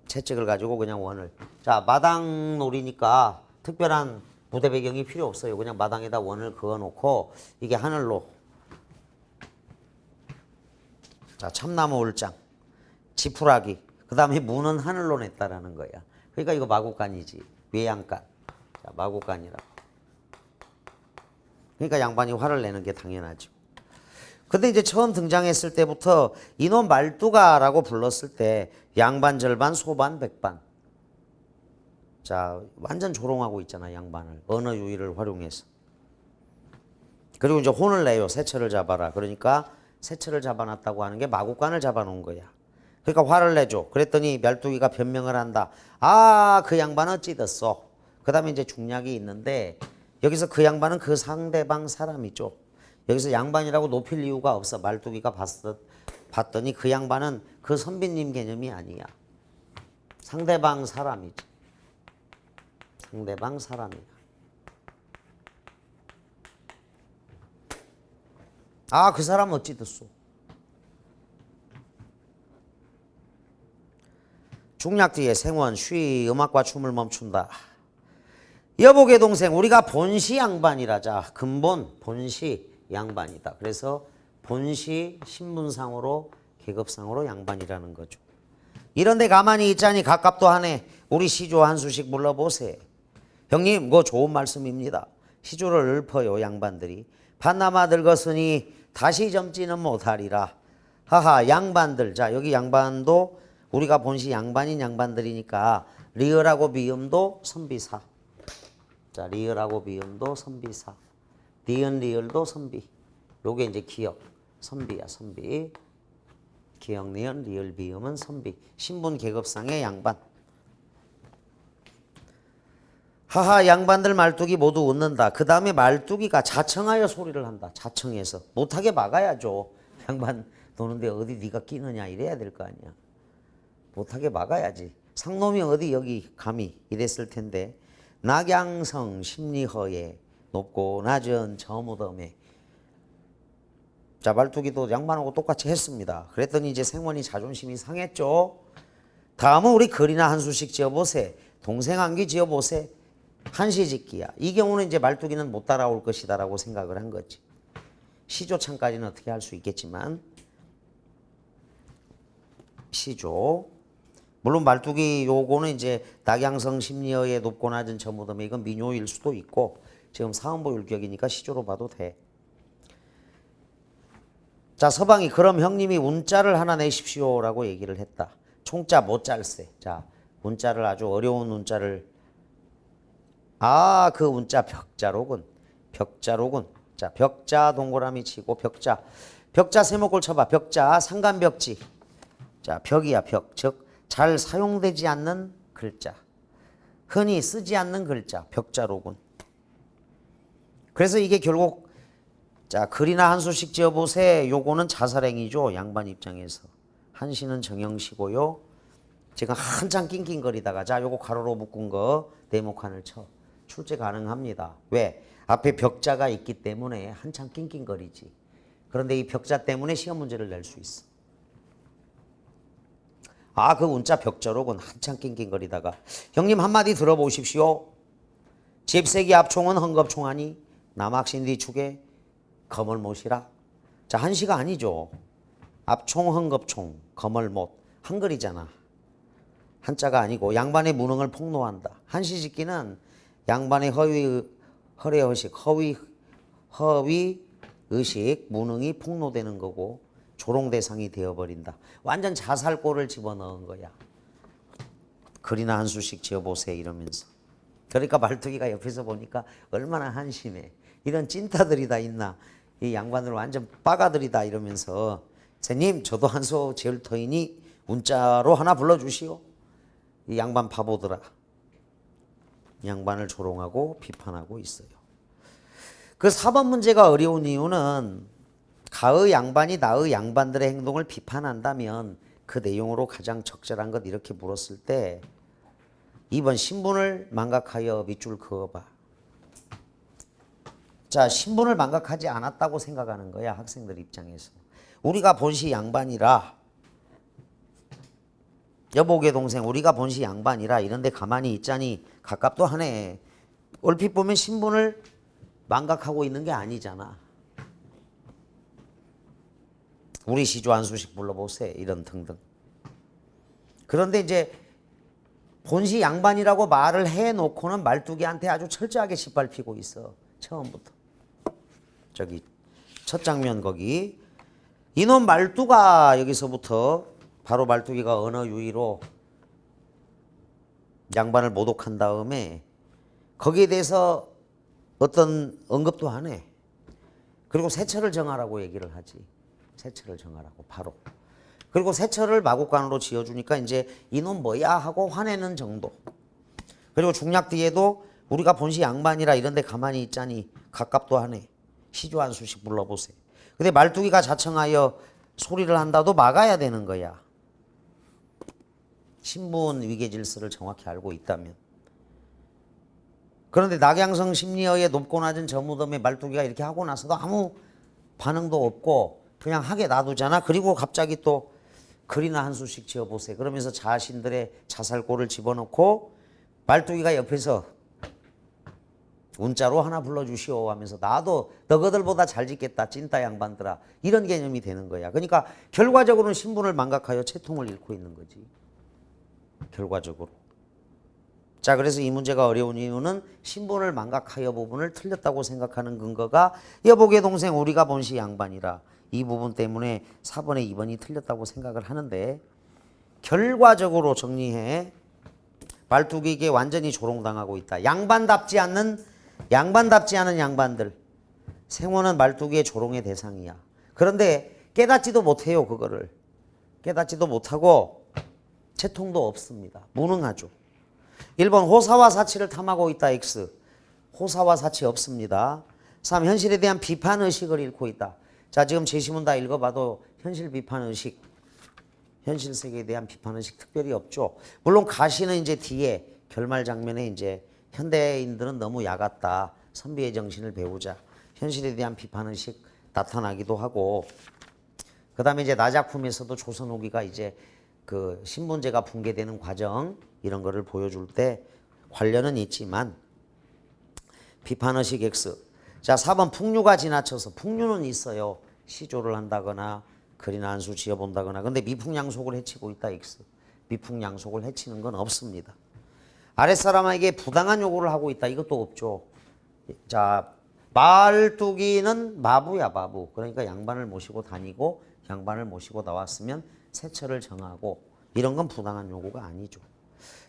채찍을 가지고 그냥 원을. 자 마당놀이니까 특별한 부대 배경이 필요 없어요. 그냥 마당에다 원을 그어놓고 이게 하늘로. 자 참나무 울장, 지푸라기, 그 다음에 문은 하늘로 냈다라는 거야. 그러니까 이거 마구간이지. 외양간. 자 마구간이라고. 그러니까 양반이 화를 내는 게 당연하죠. 근데 이제 처음 등장했을 때부터 이놈 말두가라고 불렀을 때 양반 절반 소반 백반. 자 완전 조롱하고 있잖아 양반을. 언어 유희를 활용해서. 그리고 이제 혼을 내요. 새처를 잡아라. 그러니까 새처를 잡아놨다고 하는 게 마구간을 잡아놓은 거야. 그러니까 화를 내죠. 그랬더니 말두기가 변명을 한다. 아 그 양반 어찌 됐어. 그 다음에 이제 중략이 있는데 여기서 그 양반은 그 상대방 사람이죠. 여기서 양반이라고 높일 이유가 없어. 말두기가 봤더니 그 양반은 그 선비님 개념이 아니야. 상대방 사람이지. 상대방 사람이야. 아, 그 사람 어찌 됐소? 중략 뒤에 생원 쉬 음악과 춤을 멈춘다. 여보게 동생 우리가 본시 양반이라자. 근본 본시 양반이다. 그래서 본시 신분상으로 계급상으로 양반이라는 거죠. 이런데 가만히 있자니 가깝도 하네. 우리 시조 한 수씩 물러보세. 형님 그거 좋은 말씀입니다. 시조를 읊어요 양반들이. 반나마 늙었으니 다시 젊지는 못하리라. 하하 양반들. 자 여기 양반도 우리가 본시 양반인 양반들이니까 리을하고 비음도 선비사. 자 리을하고 비음도 선비사. 니은 리을도 선비. 요게 이제 기역 선비야 선비. 기역 니은 리을 비음은 선비. 신분 계급상의 양반. 하하 양반들 말뚝이 모두 웃는다. 그 다음에 말뚝이가 자청하여 소리를 한다. 자청해서 못하게 막아야죠. 양반 노는데 어디 네가 끼느냐 이래야 될 거 아니야. 못하게 막아야지. 상놈이 어디 여기 감히 이랬을 텐데. 낙양성 심리허에 높고 낮은 저 무덤에. 자 말뚝이도 양반하고 똑같이 했습니다. 그랬더니 이제 생원이 자존심이 상했죠. 다음은 우리 글이나 한 수씩 지어보세. 동생 한귀 지어보세. 한시 짓기야. 이 경우는 이제 말뚝이는 못 따라올 것이다라고 생각을 한 거지. 시조창까지는 어떻게 할 수 있겠지만 시조. 물론 말뚝이 요거는 이제 낙양성 심리어에 높고 낮은 저 무덤에 이건 민요일 수도 있고 지금 사음보 율격이니까 시조로 봐도 돼. 자 서방이 그럼 형님이 운자를 하나 내십시오라고 얘기를 했다. 총자 못 짤세. 자 운자를 아주 어려운 운자를. 아 그 운자 벽자로군. 벽자로군. 자 벽자 동그라미 치고 벽자. 벽자 세모꼴 쳐봐. 벽자 상간벽지. 자 벽이야 벽. 즉 잘 사용되지 않는 글자. 흔히 쓰지 않는 글자. 벽자로군. 그래서 이게 결국 자 글이나 한 수씩 지어보세. 요거는 자살행위죠. 양반 입장에서. 한시는 정형시고요. 지금 한참 낑낑거리다가 자 요거 가로로 묶은 거 네모칸을 쳐. 출제 가능합니다. 왜? 앞에 벽자가 있기 때문에 한참 낑낑거리지. 그런데 이 벽자 때문에 시험 문제를 낼 수 있어. 아 그 운자 벽자로군. 한참 낑낑거리다가 형님 한마디 들어보십시오. 집세기 앞총은 헝겊총하니 남학신 뒤축에 검을 못이라. 자 한시가 아니죠. 앞총 헝겊총 검을 못. 한글이잖아. 한자가 아니고 양반의 무능을 폭로한다. 한시 짓기는 양반의 허위 의식 무능이 폭로되는 거고 조롱 대상이 되어버린다. 완전 자살골을 집어넣은 거야. 글이나 한 수씩 지어보세요 이러면서. 그러니까 말뚝이가 옆에서 보니까 얼마나 한심해. 이런 찐따들이 다 있나. 이 양반들 완전 빠가들이다 이러면서 선생님 저도 한 수 지을 터이니 문자로 하나 불러주시오. 이 양반 바보더라. 양반을 조롱하고 비판하고 있어요. 그 4번 문제가 어려운 이유는 가의 양반이 나의 양반들의 행동을 비판한다면 그 내용으로 가장 적절한 것 이렇게 물었을 때 2번 신분을 망각하여 밑줄 그어봐. 자, 신분을 망각하지 않았다고 생각하는 거야 학생들 입장에서. 우리가 본시 양반이라 여보게 동생 우리가 본시 양반이라 이런데 가만히 있자니 가깝도 하네. 얼핏 보면 신분을 망각하고 있는 게 아니잖아. 우리 시조 한 수씩 불러보세요. 이런 등등. 그런데 이제 본시 양반이라고 말을 해놓고는 말뚝이한테 아주 철저하게 짓밟히고 있어. 처음부터. 저기 첫 장면 거기. 이놈 말뚝아 여기서부터 바로 말뚝이가 언어 유희로 양반을 모독한 다음에 거기에 대해서 어떤 언급도 안 해. 그리고 세처를 정하라고 얘기를 하지. 세처를 정하라고 바로. 그리고 세처를 마곡간으로 지어주니까 이제 이놈 뭐야 하고 화내는 정도. 그리고 중략 뒤에도 우리가 본시 양반이라 이런데 가만히 있자니 가깝도 하네. 시조 한 수씩 불러보세요. 근데 말뚝이가 자청하여 소리를 한다도 막아야 되는 거야. 신분 위계 질서를 정확히 알고 있다면. 그런데 낙양성 심리어의 높고 낮은 저 무덤에 말뚝이가 이렇게 하고 나서도 아무 반응도 없고 그냥 하게 놔두잖아. 그리고 갑자기 또 글이나 한 수씩 지어보세요. 그러면서 자신들의 자살골을 집어넣고 말뚝이가 옆에서 문자로 하나 불러주시오 하면서 나도 너희들보다 잘 짓겠다 찐따 양반들아 이런 개념이 되는 거야. 그러니까 결과적으로는 신분을 망각하여 채통을 잃고 있는 거지. 결과적으로. 자, 그래서 이 문제가 어려운 이유는 신분을 망각하여 부분을 틀렸다고 생각하는 근거가 여보게 동생 우리가 본시 양반이라 이 부분 때문에 4번에 2번이 틀렸다고 생각을 하는데 결과적으로 정리해. 말뚝이에게 완전히 조롱당하고 있다. 양반답지 않은 양반들. 생원은 말뚝이의 조롱의 대상이야. 그런데 깨닫지도 못해요. 그거를. 깨닫지도 못하고 채통도 없습니다. 무능하죠. 1번 호사와 사치를 탐하고 있다. X. 호사와 사치 없습니다. 3. 현실에 대한 비판의식을 잃고 있다. 자, 지금 제시문 다 읽어봐도 현실 비판의식, 현실 세계에 대한 비판의식 특별히 없죠. 물론 가시는 이제 뒤에 결말 장면에 이제 현대인들은 너무 야같다. 선비의 정신을 배우자. 현실에 대한 비판의식 나타나기도 하고 그 다음에 이제 나작품에서도 조선 후기가 이제 그 신분제가 붕괴되는 과정 이런 거를 보여줄 때 관련은 있지만 비판의식 X. 자, 4번 풍류가 지나쳐서 풍류는 있어요. 시조를 한다거나 글이나 한 수 지어본다거나. 근데 미풍양속을 해치고 있다. X. 미풍양속을 해치는 건 없습니다. 아랫사람에게 부당한 요구를 하고 있다. 이것도 없죠. 자, 말뚝이는 마부야 마부. 그러니까 양반을 모시고 다니고 양반을 모시고 나왔으면 세처를 정하고 이런 건 부당한 요구가 아니죠.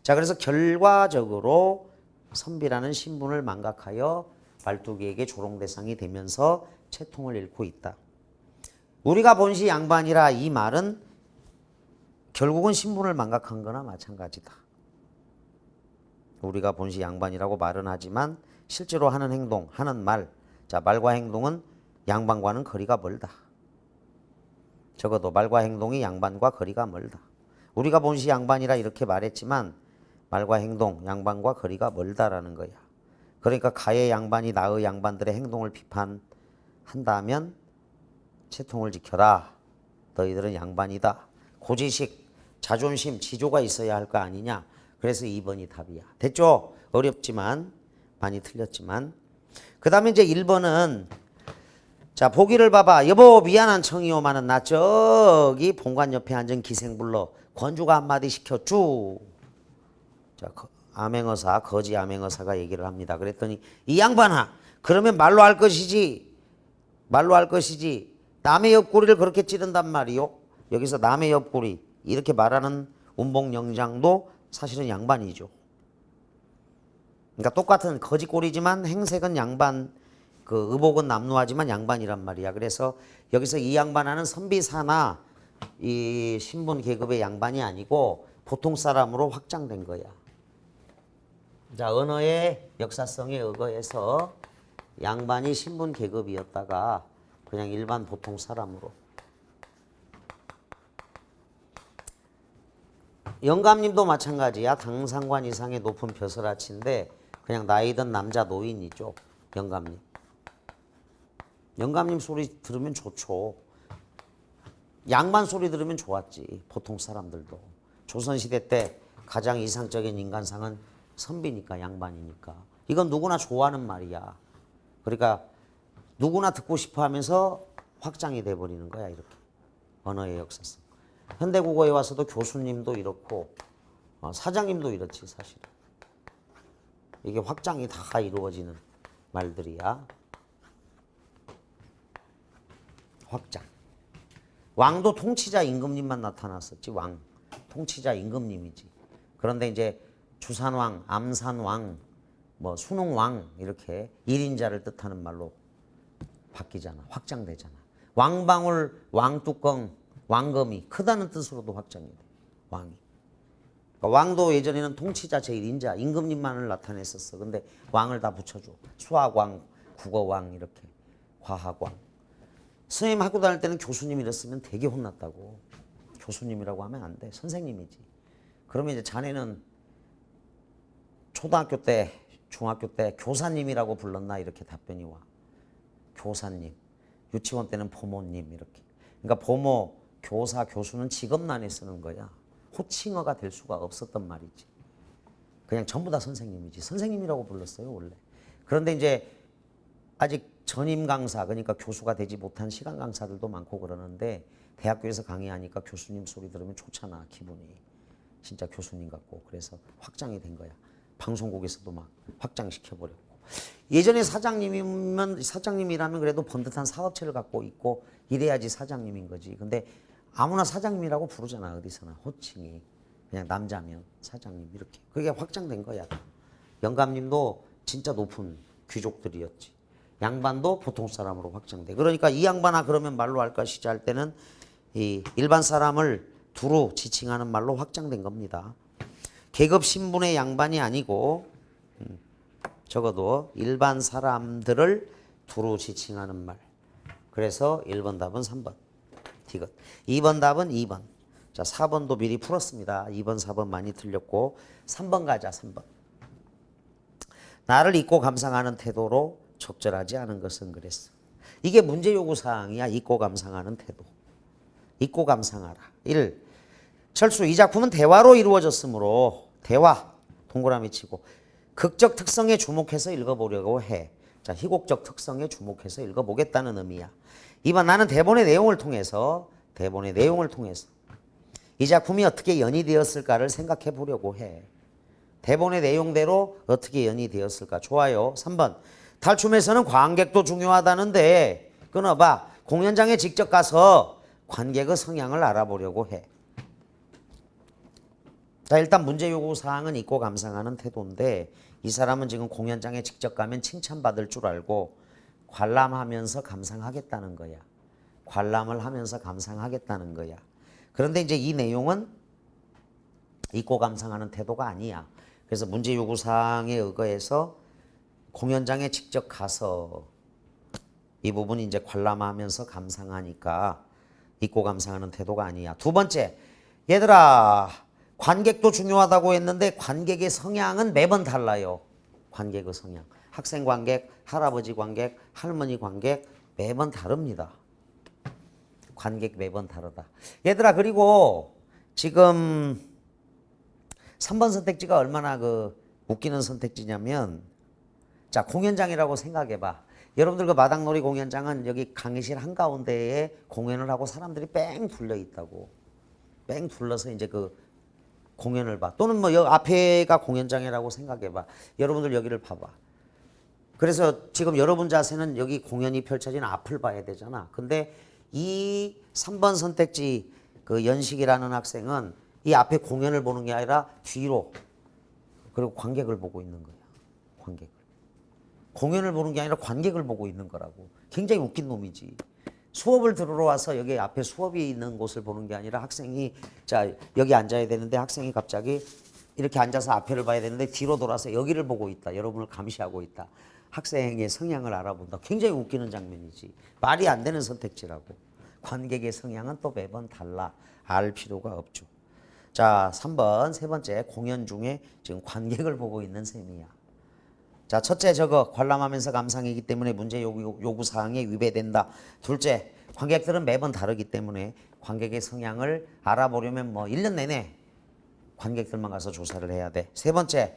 자, 그래서 결과적으로 선비라는 신분을 망각하여 말뚝이에게 조롱 대상이 되면서 채통을 잃고 있다. 우리가 본시 양반이라 이 말은 결국은 신분을 망각한 거나 마찬가지다. 우리가 본시 양반이라고 말은 하지만 실제로 하는 행동, 하는 말, 자, 말과 행동은 양반과는 거리가 멀다. 적어도 말과 행동이 양반과 거리가 멀다. 우리가 본시 양반이라 이렇게 말했지만 말과 행동, 양반과 거리가 멀다라는 거야. 그러니까 가의 양반이 나의 양반들의 행동을 비판한다면 채통을 지켜라. 너희들은 양반이다. 고지식, 자존심, 지조가 있어야 할 거 아니냐. 그래서 2번이 답이야. 됐죠? 어렵지만 많이 틀렸지만. 그 다음에 이제 1번은 자, 보기를 봐봐. 여보 미안한 청이오마는 나 저기 본관 옆에 앉은 기생불러 권주가 한마디 시켰쭈. 자, 암행어사, 거지 암행어사가 얘기를 합니다. 그랬더니 이 양반아 그러면 말로 할 것이지. 말로 할 것이지. 남의 옆구리를 그렇게 찌른단 말이요. 여기서 남의 옆구리 이렇게 말하는 운봉영장도 사실은 양반이죠. 그러니까 똑같은 거지꼴이지만 행색은 양반, 그 의복은 남루하지만 양반이란 말이야. 그래서 여기서 이 양반하는 선비사나 이 신분 계급의 양반이 아니고 보통 사람으로 확장된 거야. 자, 언어의 역사성에 의거해서 양반이 신분 계급이었다가 그냥 일반 보통 사람으로. 영감님도 마찬가지야. 당상관 이상의 높은 벼슬아치인데 그냥 나이 든 남자 노인이죠. 영감님. 영감님 소리 들으면 좋죠. 양반 소리 들으면 좋았지. 보통 사람들도. 조선시대 때 가장 이상적인 인간상은 선비니까, 양반이니까. 이건 누구나 좋아하는 말이야. 그러니까 누구나 듣고 싶어 하면서 확장이 돼버리는 거야. 이렇게. 언어의 역사성. 현대국어에 와서도 교수님도 이렇고 사장님도 이렇지 사실은. 이게 확장이 다 이루어지는 말들이야. 확장. 왕도 통치자 임금님만 나타났었지. 왕. 통치자 임금님이지. 그런데 이제 주산왕, 암산왕, 뭐 순흥왕 이렇게 1인자를 뜻하는 말로 바뀌잖아. 확장되잖아. 왕방울, 왕뚜껑, 왕검이 크다는 뜻으로도 확장이 돼. 왕이. 그러니까 왕도 예전에는 통치자 제1인자 임금님만을 나타냈었어. 근데 왕을 다 붙여줘. 수학왕, 국어왕 이렇게. 과학왕. 선생님 학교 다닐 때는 교수님 이랬으면 되게 혼났다고. 교수님이라고 하면 안 돼. 선생님이지. 그러면 이제 자네는 초등학교 때, 중학교 때 교사님이라고 불렀나 이렇게 답변이 와. 교사님. 유치원 때는 보모님 이렇게. 그러니까 보모, 교사, 교수는 직업란에 쓰는 거야. 호칭어가 될 수가 없었던 말이지. 그냥 전부 다 선생님이지. 선생님이라고 불렀어요 원래. 그런데 이제 아직 전임 강사, 그러니까 교수가 되지 못한 시간 강사들도 많고 그러는데 대학교에서 강의하니까 교수님 소리 들으면 좋잖아. 기분이. 진짜 교수님 같고. 그래서 확장이 된 거야. 방송국에서도 막 확장시켜버렸고. 예전에 사장님이라면 그래도 번듯한 사업체를 갖고 있고 이래야지 사장님인 거지. 근데 아무나 사장님이라고 부르잖아. 어디서나. 호칭이. 그냥 남자면 사장님 이렇게. 그게 확장된 거야. 영감님도 진짜 높은 귀족들이었지. 양반도 보통 사람으로 확장돼. 그러니까 이 양반아 그러면 말로 할 것이지 할 때는 이 일반 사람을 두루 지칭하는 말로 확장된 겁니다. 계급 신분의 양반이 아니고 적어도 일반 사람들을 두루 지칭하는 말. 그래서 1번 답은 3번. 디귿. 2번 답은 2번. 자, 4번도 미리 풀었습니다. 2번, 4번 많이 틀렸고 3번 가자. 3번. 나를 잊고 감상하는 태도로 적절하지 않은 것은 그랬어. 이게 문제 요구 사항이야. 잊고 감상하는 태도. 잊고 감상하라. 1. 철수 이 작품은 대화로 이루어졌으므로 대화 동그라미 치고 극적 특성에 주목해서 읽어보려고 해. 자, 희곡적 특성에 주목해서 읽어보겠다는 의미야. 2번 나는 대본의 내용을 통해서 이 작품이 어떻게 연이되었을까를 생각해 보려고 해. 대본의 내용대로 어떻게 연이되었을까. 좋아요. 3번 탈춤에서는 관객도 중요하다는데 끊어봐. 공연장에 직접 가서 관객의 성향을 알아보려고 해. 자, 일단 문제 요구 사항은 잊고 감상하는 태도인데 이 사람은 지금 공연장에 직접 가면 칭찬받을 줄 알고 관람하면서 감상하겠다는 거야. 관람을 하면서 감상하겠다는 거야. 그런데 이제 이 내용은 잊고 감상하는 태도가 아니야. 그래서 문제 요구 사항에 의거해서 공연장에 직접 가서 이 부분이 이제 관람하면서 감상하니까 잊고 감상하는 태도가 아니야. 두 번째, 얘들아 관객도 중요하다고 했는데 관객의 성향은 매번 달라요. 관객의 성향. 학생 관객, 할아버지 관객, 할머니 관객 매번 다릅니다. 관객 매번 다르다. 얘들아 그리고 지금 3번 선택지가 얼마나 웃기는 선택지냐면 자, 공연장이라고 생각해봐. 여러분들 그 마당놀이 공연장은 여기 강의실 한가운데에 공연을 하고 사람들이 뺑 둘러 있다고. 뺑 둘러서 이제 공연을 봐. 또는 뭐 여기 앞에가 공연장이라고 생각해봐. 여러분들 여기를 봐봐. 그래서 지금 여러분 자세는 여기 공연이 펼쳐진 앞을 봐야 되잖아. 근데 이 3번 선택지 연식이라는 학생은 이 앞에 공연을 보는 게 아니라 뒤로 그리고 관객을 보고 있는 거야. 관객을. 공연을 보는 게 아니라 관객을 보고 있는 거라고. 굉장히 웃긴 놈이지. 수업을 들으러 와서 여기 앞에 수업이 있는 곳을 보는 게 아니라 학생이 자 여기 앉아야 되는데 학생이 갑자기 이렇게 앉아서 앞에를 봐야 되는데 뒤로 돌아서 여기를 보고 있다. 여러분을 감시하고 있다. 학생의 성향을 알아본다. 굉장히 웃기는 장면이지. 말이 안 되는 선택지라고. 관객의 성향은 또 매번 달라. 알 필요가 없죠. 자, 3번 세 번째 공연 중에 지금 관객을 보고 있는 셈이야. 자, 첫째 저거 관람하면서 감상이기 때문에 문제 요구사항에 위배된다. 둘째, 관객들은 매번 다르기 때문에 관객의 성향을 알아보려면 뭐 1년 내내 관객들만 가서 조사를 해야 돼. 세 번째,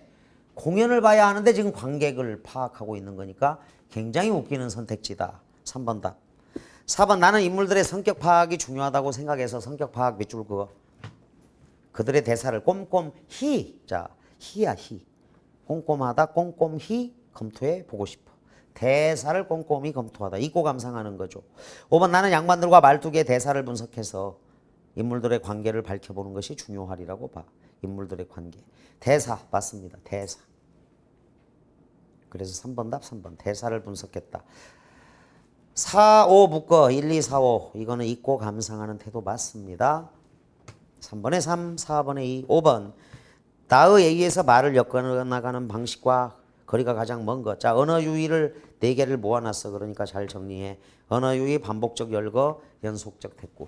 공연을 봐야 하는데 지금 관객을 파악하고 있는 거니까 굉장히 웃기는 선택지다. 3번 답. 4번 나는 인물들의 성격 파악이 중요하다고 생각해서 성격 파악 밑줄 그어. 그들의 대사를 꼼꼼히, 자, 희야 희. 꼼꼼하다, 꼼꼼히 검토해 보고 싶어. 대사를 꼼꼼히 검토하다. 읽고 감상하는 거죠. 5번 나는 양반들과 말뚝의 대사를 분석해서 인물들의 관계를 밝혀보는 것이 중요하리라고 봐. 인물들의 관계. 대사 맞습니다. 대사. 그래서 3번 답 3번. 대사를 분석했다. 4, 5 묶어. 1, 2, 4, 5. 이거는 읽고 감상하는 태도 맞습니다. 3번에 3, 4번에 2, 5번. 나의 A에서 말을 엮어나가는 방식과 거리가 가장 먼 것. 자, 언어 유희를 4개를 모아놨어. 그러니까 잘 정리해. 언어 유희, 반복적 열거, 연속적 대꾸.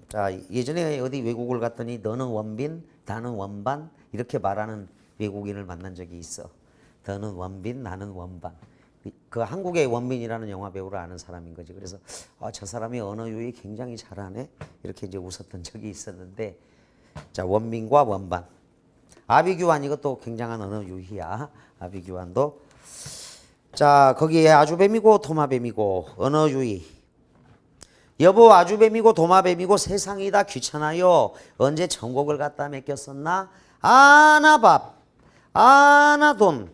자, 예전에 어디 외국을 갔더니 너는 원빈, 나는 원반 이렇게 말하는 외국인을 만난 적이 있어. 너는 원빈, 나는 원반. 그 한국의 원빈이라는 영화 배우를 아는 사람인 거지. 그래서 저 사람이 언어 유희 굉장히 잘하네. 이렇게 이제 웃었던 적이 있었는데, 자 원빈과 원반. 아비규환 이것도 굉장한 언어 유희야. 아비규환도. 자 거기에 아주뱀이고 도마뱀이고 언어 유희. 여보 아주뱀이고 도마뱀이고 세상이 다 귀찮아요. 언제 천국을 갖다 맡겼었나? 아나밥, 아나돈,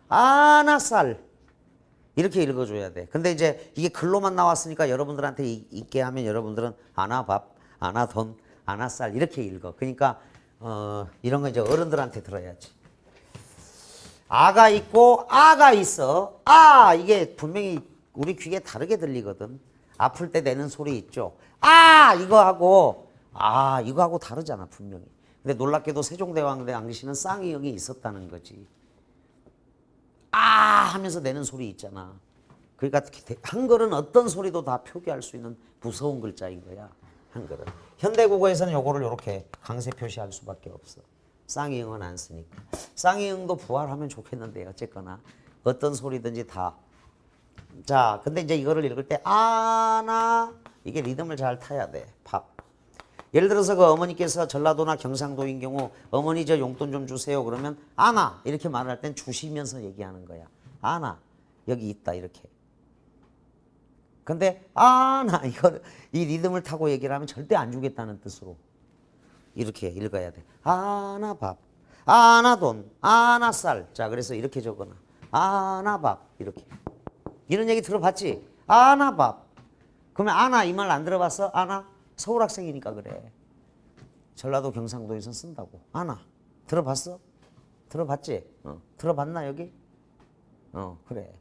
아나쌀. 이렇게 읽어줘야 돼. 근데 이제 이게 글로만 나왔으니까 여러분들한테 읽게 하면 여러분들은 아나밥, 아나돈, 아나쌀 이렇게 읽어. 그러니까 이런 거 이제 어른들한테 들어야지. 아가 있고 아가 있어. 아 이게 분명히 우리 귀에 다르게 들리거든. 아플 때 내는 소리 있죠. 아 이거하고 다르잖아 분명히. 근데 놀랍게도 세종대왕 당시는 쌍이형이 있었다는 거지. 아 하면서 내는 소리 있잖아. 그러니까 한글은 어떤 소리도 다 표기할 수 있는 무서운 글자인 거야. 한글은. 현대국어에서는 요거를 이렇게 강세 표시할 수밖에 없어. 쌍이형은 안 쓰니까. 쌍이형도 부활하면 좋겠는데 어쨌거나 어떤 소리든지 다. 자, 근데 이제 이거를 읽을 때 아나 이게 리듬을 잘 타야 돼. 밥. 예를 들어서 그 어머니께서 전라도나 경상도인 경우 어머니 저 용돈 좀 주세요 그러면 아나 이렇게 말할 땐 주시면서 얘기하는 거야. 아나 여기 있다 이렇게. 근데 아나 이 리듬을 타고 얘기를 하면 절대 안 주겠다는 뜻으로 이렇게 읽어야 돼. 아나 밥, 아나 돈, 아나 쌀. 자 그래서 이렇게 적어놔. 아나 밥 이렇게. 이런 얘기 들어봤지? 아나 밥. 그러면 아나 이 말 안 들어봤어? 아나? 서울 학생이니까 그래. 전라도 경상도에서 쓴다고. 아나. 들어봤어? 들어봤지? 들어봤나 여기? 그래.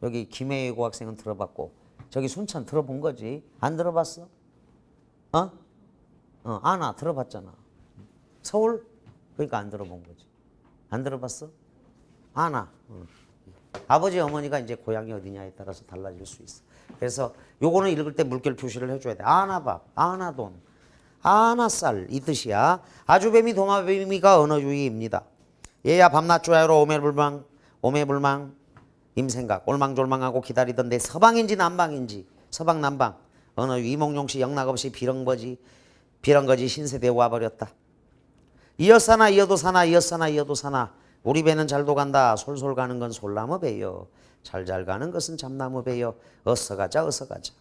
여기 김해고 학생은 들어봤고 저기 순천 들어본 거지. 안 들어봤어? 아나 들어봤잖아. 서울? 그러니까 안 들어본 거지. 안 들어봤어? 아나. 아버지 어머니가 이제 고향이 어디냐에 따라서 달라질 수 있어. 그래서 요거는 읽을 때 물결 표시를 해줘야 돼. 아나밥, 아나돈, 아나쌀 이 뜻이야. 아주뱀이 도마뱀이가 언어주의입니다. 얘야 밤낮 좋아요로 오매불망 임생각 올망졸망하고 기다리던 내 서방인지 남방인지 서방 남방 언어주의 이몽룡씨 영락없이 비렁거지 신세대에 와버렸다. 이어사나 이어도 사나 이어사나 이어도 사나 우리 배는 잘도 간다. 솔솔 가는 건 솔나무 배요. 잘잘 가는 것은 잠나무 배요. 어서 가자 어서 가자.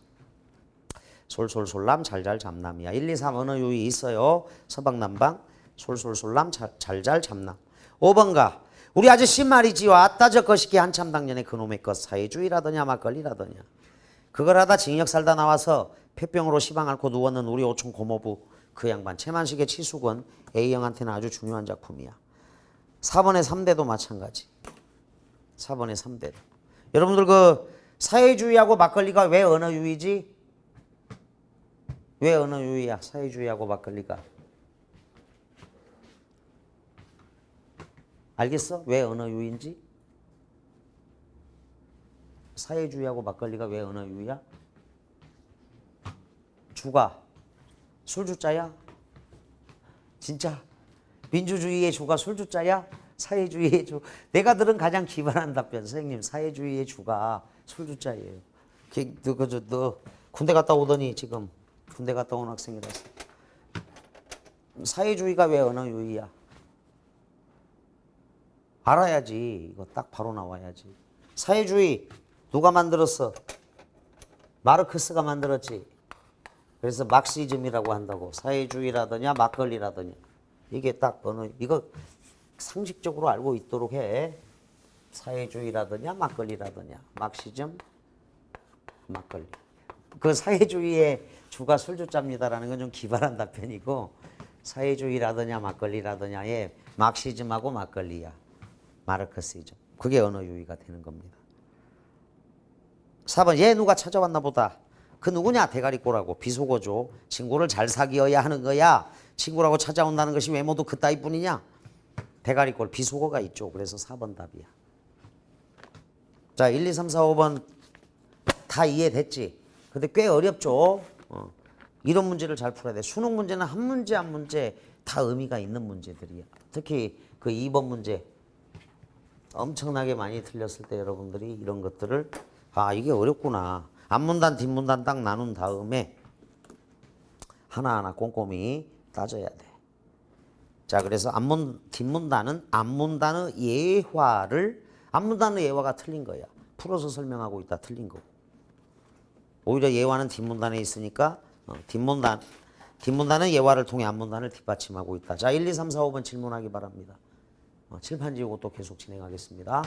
솔솔솔람 잘잘 잠남이야. 1, 2, 3 언어 유희 있어요. 서방남방 솔솔솔람 잘잘 잠남. 5번가 우리 아저씨 말이지요. 아따 저 거시기 한참 당년에 그놈의 것 사회주의라더냐 막걸리라더냐. 그걸 하다 징역 살다 나와서 폐병으로 시방 앓고 누웠는 우리 오촌 고모부 그 양반 최만식의 치숙은 A형한테는 아주 중요한 작품이야. 4번의 3대도 마찬가지. 4번의 3대도. 여러분들 그 사회주의하고 막걸리가 왜 언어유희지? 왜 언어유희야? 사회주의하고 막걸리가. 알겠어? 왜 언어유희인지? 사회주의하고 막걸리가 왜 언어유희야? 주가 술주자야? 진짜? 민주주의의 주가 술주자야? 사회주의의 주. 내가 들은 가장 기발한 답변. 선생님, 사회주의의 주가 술주자예요. 너 군대 갔다 오더니 지금 군대 갔다 온 학생이라서. 사회주의가 왜 언어유희야? 알아야지. 이거 딱 바로 나와야지. 사회주의 누가 만들었어? 마르크스가 만들었지. 그래서 막시즘이라고 한다고. 사회주의라더냐 막걸리라더냐. 이게 딱 언어. 이거 상식적으로 알고 있도록 해. 사회주의라더냐 막걸리라더냐. 막시즘 막걸리. 그 사회주의의 주가 술주자입니다라는 건 좀 기발한 답변이고, 사회주의라더냐 막걸리라더냐의 막시즘하고 막걸리야. 마르크스이즘. 그게 언어유희가 되는 겁니다. 4번 얘 누가 찾아왔나 보다. 그 누구냐? 대가리꼬라고. 비속어죠. 친구를 잘 사귀어야 하는 거야. 친구라고 찾아온다는 것이 외모도 그따위뿐이냐? 대가리꼴 비속어가 있죠. 그래서 4번 답이야. 자, 1, 2, 3, 4, 5번 다 이해됐지? 근데 꽤 어렵죠. 이런 문제를 잘 풀어야 돼. 수능 문제는 한 문제 한 문제 다 의미가 있는 문제들이야. 특히 그 2번 문제 엄청나게 많이 틀렸을 때 여러분들이 이런 것들을 이게 어렵구나. 앞문단 뒷문단 딱 나눈 다음에 하나하나 꼼꼼히 따져야 돼. 자, 그래서 뒷문단은 앞문단의 앞문단의 예화가 틀린 거야. 풀어서 설명하고 있다 틀린 거고. 오히려 예화는 뒷문단에 있으니까 뒷문단은 예화를 통해 앞문단을 뒷받침하고 있다. 자, 1, 2, 3, 4, 5번 질문하기 바랍니다. 칠판 지우고 또 계속 진행하겠습니다.